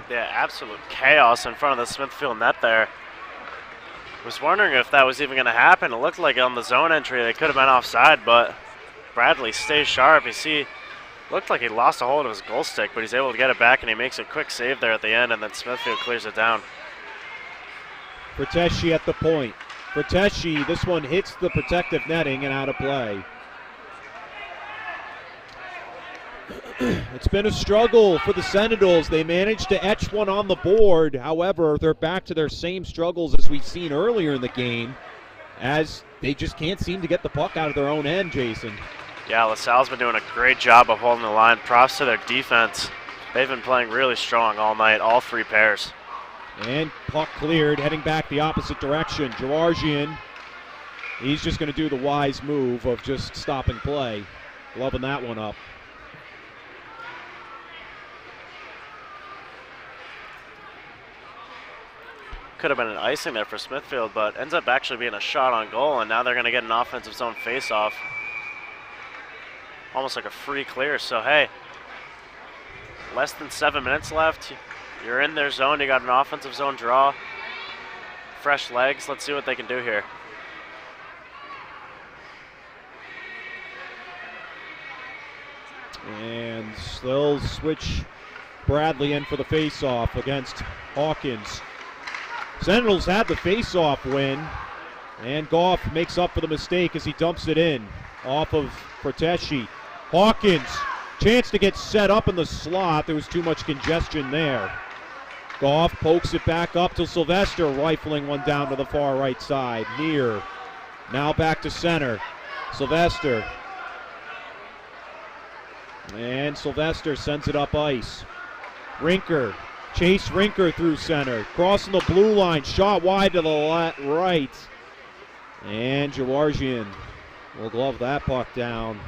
Yeah, absolute chaos in front of the Smithfield net there. Was wondering if that was even going to happen. It looked like on the zone entry they could have been offside, but Bradley stays sharp. You see, looked like he lost a hold of his goal stick, but he's able to get it back, and he makes a quick save there at the end, and then Smithfield clears it down. Ferteschi at the point. Ferteschi, this one hits the protective netting and out of play. It's been a struggle for the Sentinels. They managed to etch one on the board. However, they're back to their same struggles as we've seen earlier in the game, as they just can't seem to get the puck out of their own end, Jason. Yeah, LaSalle's been doing a great job of holding the line. Props to their defense. They've been playing really strong all night, all three pairs. And puck cleared, heading back the opposite direction. Georgian, he's just going to do the wise move of just stopping play. Gloving that one up. Could have been an icing there for Smithfield, but ends up actually being a shot on goal, and now they're going to get an offensive zone face-off. Almost like a free clear, so hey, less than 7 minutes left. You're in their zone, you got an offensive zone draw. Fresh legs, let's see what they can do here. And they'll switch Bradley in for the face-off against Hawkins. Sentinels had the face-off win, and Goff makes up for the mistake as he dumps it in off of Ferteschi. Hawkins, chance to get set up in the slot. There was too much congestion there. Goff pokes it back up to Sylvester, rifling one down to the far right side. Near. Now back to center. Sylvester. And Sylvester sends it up ice. Rinker. Chase Rinker through center. Crossing the blue line. Shot wide to the right. And Georgian will glove that puck down.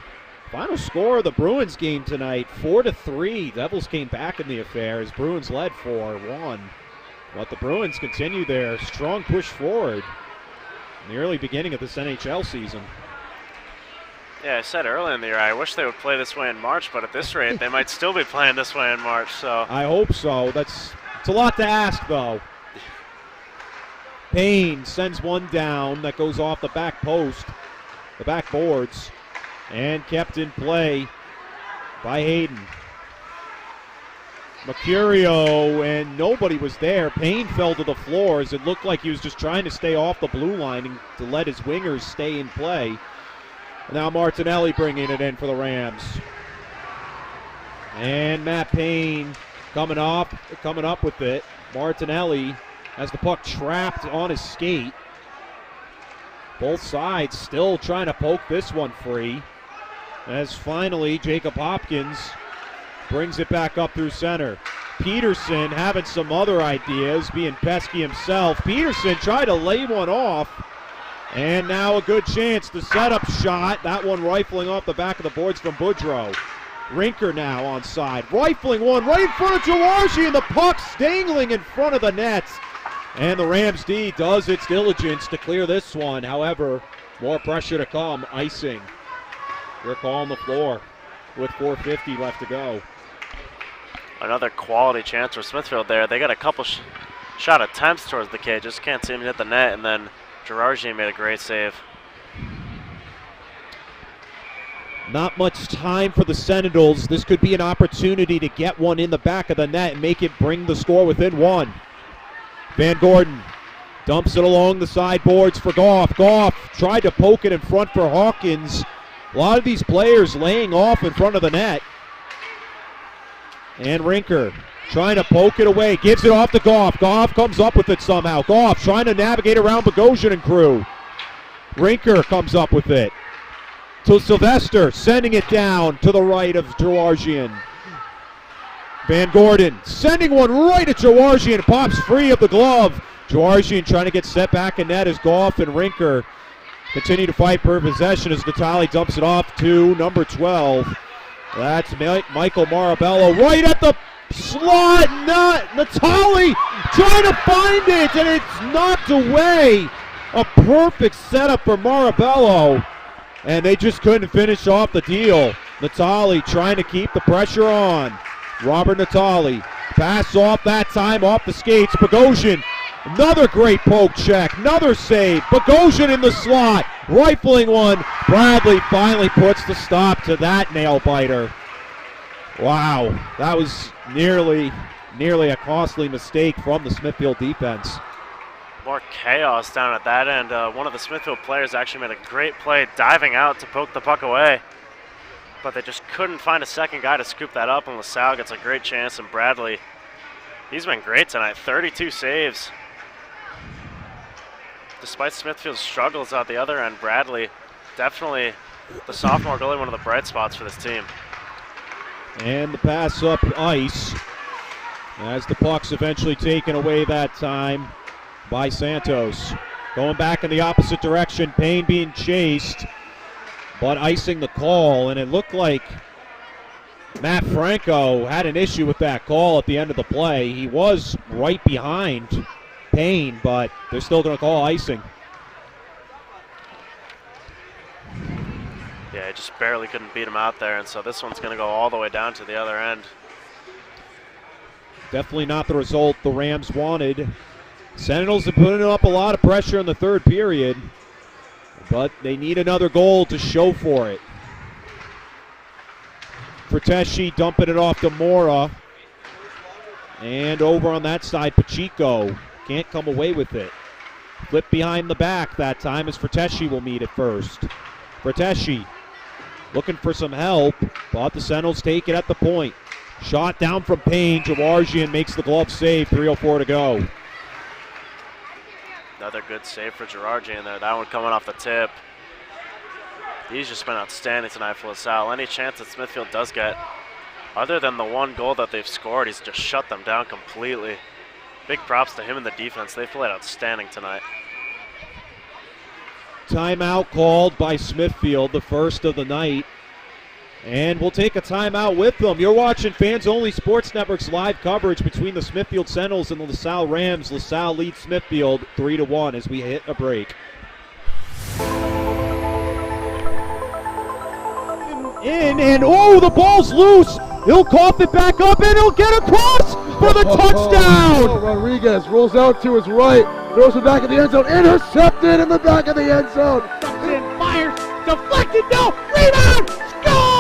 Final score of the Bruins game tonight, 4-3. Devils came back in the affair as Bruins led 4-1. But the Bruins continue their strong push forward in the early beginning of this NHL season. Yeah, I said earlier in the year, I wish they would play this way in March, but at this rate, they might still be playing this way in March. So I hope so. It's a lot to ask, though. Payne sends one down that goes off the back post, the backboards, and kept in play by Hayden. Mercurio, and nobody was there. Payne fell to the floor as it looked like he was just trying to stay off the blue line and to let his wingers stay in play. Now Martinelli bringing it in for the Rams. And Matt Payne coming up with it. Martinelli has the puck trapped on his skate. Both sides still trying to poke this one free. As finally Jacob Hopkins brings it back up through center. Peterson having some other ideas, being pesky himself. Peterson tried to lay one off. And now a good chance. The setup shot. That one rifling off the back of the boards from Boudreau. Rinker now on side. Rifling one right in front of Jawarji, and the puck's dangling in front of the net. And the Rams D does its diligence to clear this one. However, more pressure to come. Icing. They're calling the floor with 4:50 left to go. Another quality chance for Smithfield there. They got a couple shot attempts towards the cage. Just can't seem to hit the net, and then Girardi made a great save. Not much time for the Sentinels. This could be an opportunity to get one in the back of the net and make it bring the score within one. Van Gordon dumps it along the sideboards for Goff. Goff tried to poke it in front for Hawkins. A lot of these players laying off in front of the net. And Rinker trying to poke it away. Gives it off to Goff. Goff comes up with it somehow. Goff trying to navigate around Bogosian and crew. Rinker comes up with it. To Sylvester, sending it down to the right of Georgian. Van Gordon sending one right at Georgian. Pops free of the glove. Georgian trying to get set back in net as Goff and Rinker continue to fight for possession as Natali dumps it off to number 12. That's Michael Marabello right at the slot. Natali trying to find it, and it's knocked away. A perfect setup for Marabello, and they just couldn't finish off the deal. Natali trying to keep the pressure on. Robert Natali, pass off that time off the skates. Bogosian, another great poke check, another save. Bogosian in the slot, rifling one. Bradley finally puts the stop to that nail biter. Wow, that was nearly a costly mistake from the Smithfield defense. More chaos down at that end. One of the Smithfield players actually made a great play diving out to poke the puck away, but they just couldn't find a second guy to scoop that up, and LaSalle gets a great chance, and Bradley, he's been great tonight, 32 saves. Despite Smithfield's struggles out the other end, Bradley, definitely the sophomore goalie, one of the bright spots for this team. And the pass up ice as the puck's eventually taken away that time by Santos. Going back in the opposite direction, Payne being chased, but icing the call, and it looked like Matt Franco had an issue with that call at the end of the play. He was right behind Payne, but they're still going to call icing. Yeah, he just barely couldn't beat him out there, and so this one's going to go all the way down to the other end. Definitely not the result the Rams wanted. Sentinels have put up a lot of pressure in the third period, but they need another goal to show for it. Ferteschi dumping it off to Mora. And over on that side, Pacheco can't come away with it. Flip behind the back that time as Ferteschi will meet it first. Ferteschi looking for some help, but the Sentinels take it at the point. Shot down from Payne. Jawarjian makes the glove save, 3:04 to go. Another good save for Girardi there. That one coming off the tip. He's just been outstanding tonight for LaSalle. Any chance that Smithfield does get, other than the one goal that they've scored, he's just shut them down completely. Big props to him and the defense. They played outstanding tonight. Timeout called by Smithfield, the first of the night. And we'll take a timeout with them. You're watching Fans Only Sports Network's live coverage between the Smithfield Sentinels and the LaSalle Rams. LaSalle leads Smithfield 3-1 as we hit a break. Oh, the ball's loose. He'll cough it back up and he'll get across for the touchdown. Rodriguez rolls out to his right. Throws it back in the end zone. Intercepted in the back of the end zone. And fires. Deflected. No. Rebound. Score!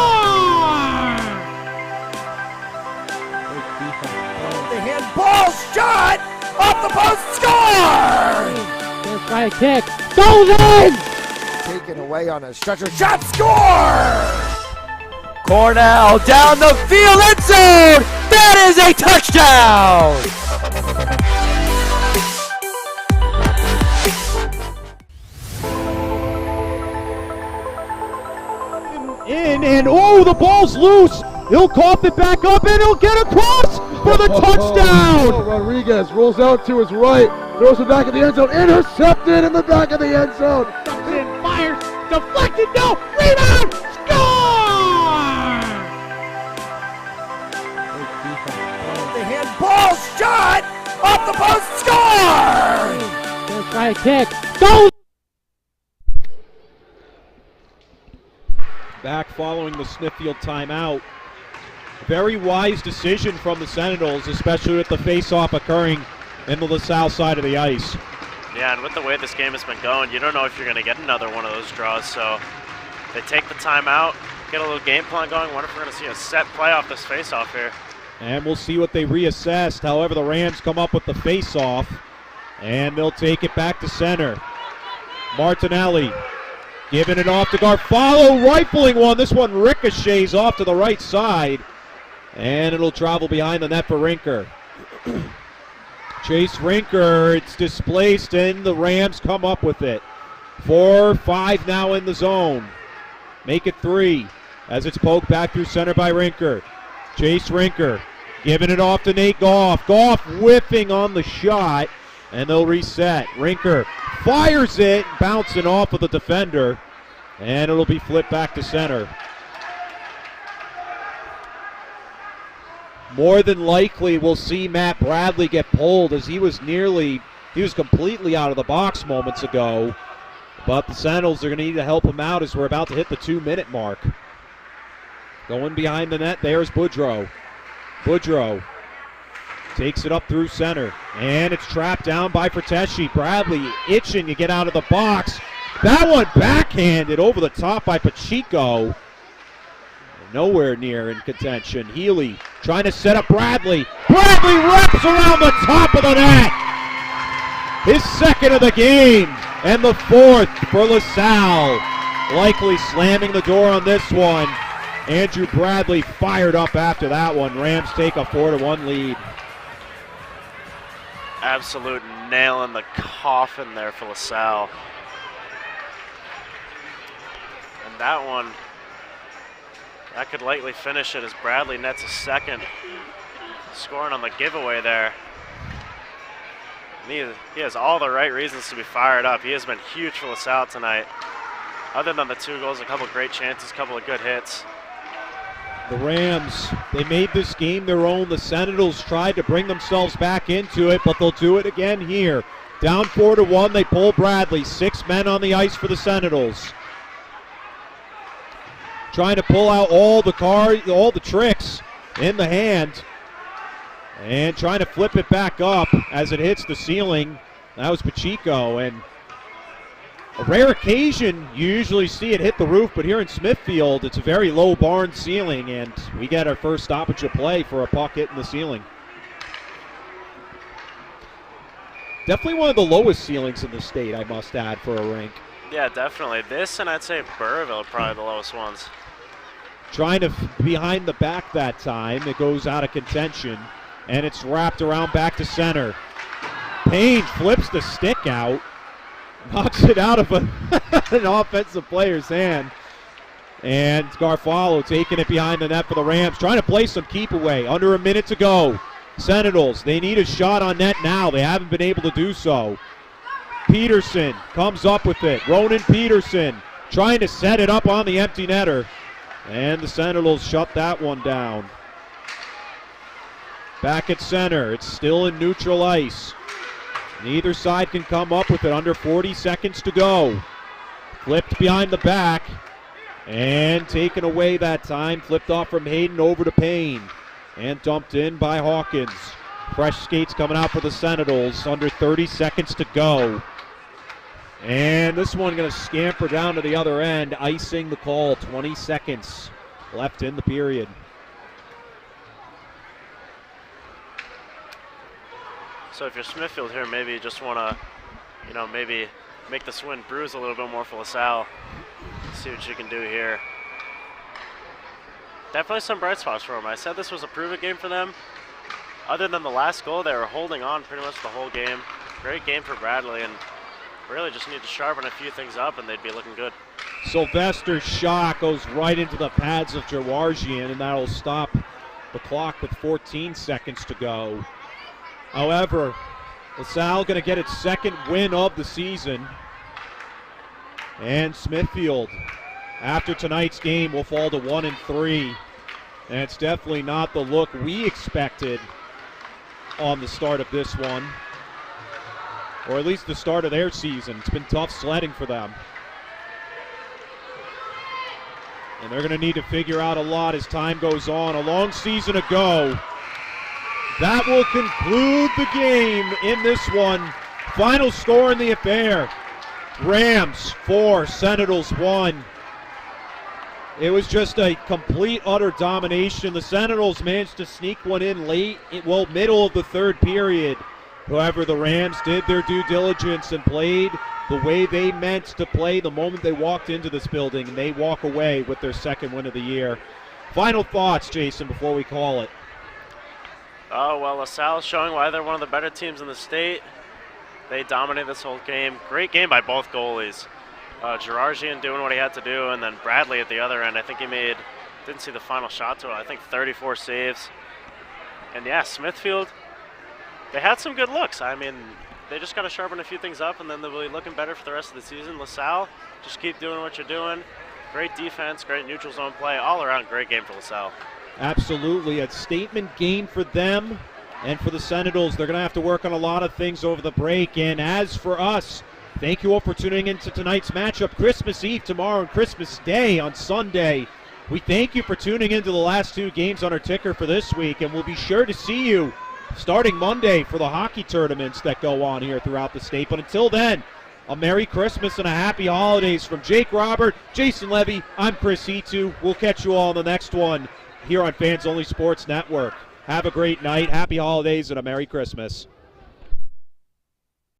The handball shot off the post. Score! There's by a kick. Goes in! Taken away on a stretcher. Shot. Score! Cornell down the field. End zone. That is a touchdown! In and oh, the ball's loose. He'll cough it back up and he'll get across for the touchdown. Rodriguez rolls out to his right, throws it back in the end zone. Intercepted in the back of the end zone. And fires. Deflected. No. Rebound. Score! The handball shot off the post. Score! There's by a kick. Goes! Back following the Smithfield timeout. Very wise decision from the Sentinels, especially with the face-off occurring in the LaSalle side of the ice. Yeah, and with the way this game has been going, you don't know if you're going to get another one of those draws. So they take the timeout, get a little game plan going. Wonder if we're going to see a set play off this face-off here. And we'll see what they reassessed. However, the Rams come up with the face-off, and they'll take it back to center. Martinelli giving it off to Garfalo, rifling one. This one ricochets off to the right side, and it'll travel behind the net for Rinker. Chase Rinker, it's displaced, and the Rams come up with it. 4-5 now in the zone. Make it 3 as it's poked back through center by Rinker. Chase Rinker giving it off to Nate Goff. Goff whiffing on the shot, and they'll reset. Rinker fires it, bouncing off of the defender, and it'll be flipped back to center. More than likely, we'll see Matt Bradley get pulled, as he was completely out of the box moments ago. But the Sentinels are going to need to help him out as we're about to hit the 2-minute mark. Going behind the net, there's Boudreau. Boudreau takes it up through center, and it's trapped down by Fratteschi. Bradley itching to get out of the box. That one backhanded over the top by Pacheco. Nowhere near in contention. Healy trying to set up Bradley. Bradley wraps around the top of the net. His second of the game, and the fourth for LaSalle. Likely slamming the door on this one. Andrew Bradley fired up after that one. Rams take a 4-1 lead. Absolute nail in the coffin there for LaSalle. And that one, that could likely finish it as Bradley nets a second, scoring on the giveaway there. And he has all the right reasons to be fired up. He has been huge for LaSalle tonight. Other than the 2 goals, a couple of great chances, a couple of good hits. The Rams, they made this game their own. The Sentinels tried to bring themselves back into it, but they'll do it again here. Down 4-1, they pull Bradley. 6 men on the ice for the Sentinels. Trying to pull out all the tricks in the hand, and trying to flip it back up as it hits the ceiling. That was Pacheco, and a rare occasion you usually see it hit the roof, but here in Smithfield it's a very low barn ceiling, and we get our first stoppage of play for a puck hitting the ceiling. Definitely one of the lowest ceilings in the state, I must add, for a rink. Yeah, definitely. This, and I'd say Burrville are probably the lowest ones. Trying to behind the back that time. It goes out of contention, and it's wrapped around back to center. Payne flips the stick out, knocks it out of an offensive player's hand, and Garfalo taking it behind the net for the Rams, trying to play some keep away. Under a minute to go. Sentinels, they need a shot on net now. They haven't been able to do so. Peterson comes up with it. Ronan Peterson trying to set it up on the empty netter, and the Sentinels shut that one down. Back at center, it's still in neutral ice. Neither side can come up with it. Under 40 seconds to go. Flipped behind the back and taken away that time. Flipped off from Hayden over to Payne and dumped in by Hawkins. Fresh skates coming out for the Sentinels. Under 30 seconds to go. And this one going to scamper down to the other end, icing the call. 20 seconds left in the period. So if you're Smithfield here, maybe you just want to, maybe make this win bruise a little bit more for LaSalle. See what you can do here. Definitely some bright spots for them. I said this was a prove-it game for them. Other than the last goal, they were holding on pretty much the whole game. Great game for Bradley, and really just need to sharpen a few things up, and they'd be looking good. Sylvester's shot goes right into the pads of Georgian, and that'll stop the clock with 14 seconds to go. However, LaSalle going to get its second win of the season. And Smithfield, after tonight's game, will fall to 1-3. And it's definitely not the look we expected on the start of this one, or at least the start of their season. It's been tough sledding for them. And they're going to need to figure out a lot as time goes on. A long season ago. That will conclude the game in this one. Final score in the affair. Rams 4, Sentinels 1. It was just a complete, utter domination. The Sentinels managed to sneak one in late, middle of the third period. However, the Rams did their due diligence and played the way they meant to play the moment they walked into this building, and they walk away with their second win of the year. Final thoughts, Jason, before we call it. Oh, well, LaSalle is showing why they're one of the better teams in the state. They dominated this whole game. Great game by both goalies. Georgian doing what he had to do, and then Bradley at the other end. I think he didn't see the final shot to it, I think 34 saves. And yeah, Smithfield, they had some good looks. I mean, they just got to sharpen a few things up, and then they'll be looking better for the rest of the season. LaSalle, just keep doing what you're doing. Great defense, great neutral zone play, all around great game for LaSalle. Absolutely, a statement game for them and for the Sentinels. They're going to have to work on a lot of things over the break. And as for us, thank you all for tuning into tonight's matchup. Christmas Eve tomorrow and Christmas Day on Sunday. We thank you for tuning into the last two games on our ticker for this week, and we'll be sure to see you starting Monday for the hockey tournaments that go on here throughout the state. But until then, a Merry Christmas and a Happy Holidays from Jake Robert, Jason Levy. I'm Chris Hetu. We'll catch you all on the next one here on Fans Only Sports Network. Have a great night, Happy Holidays, and a Merry Christmas.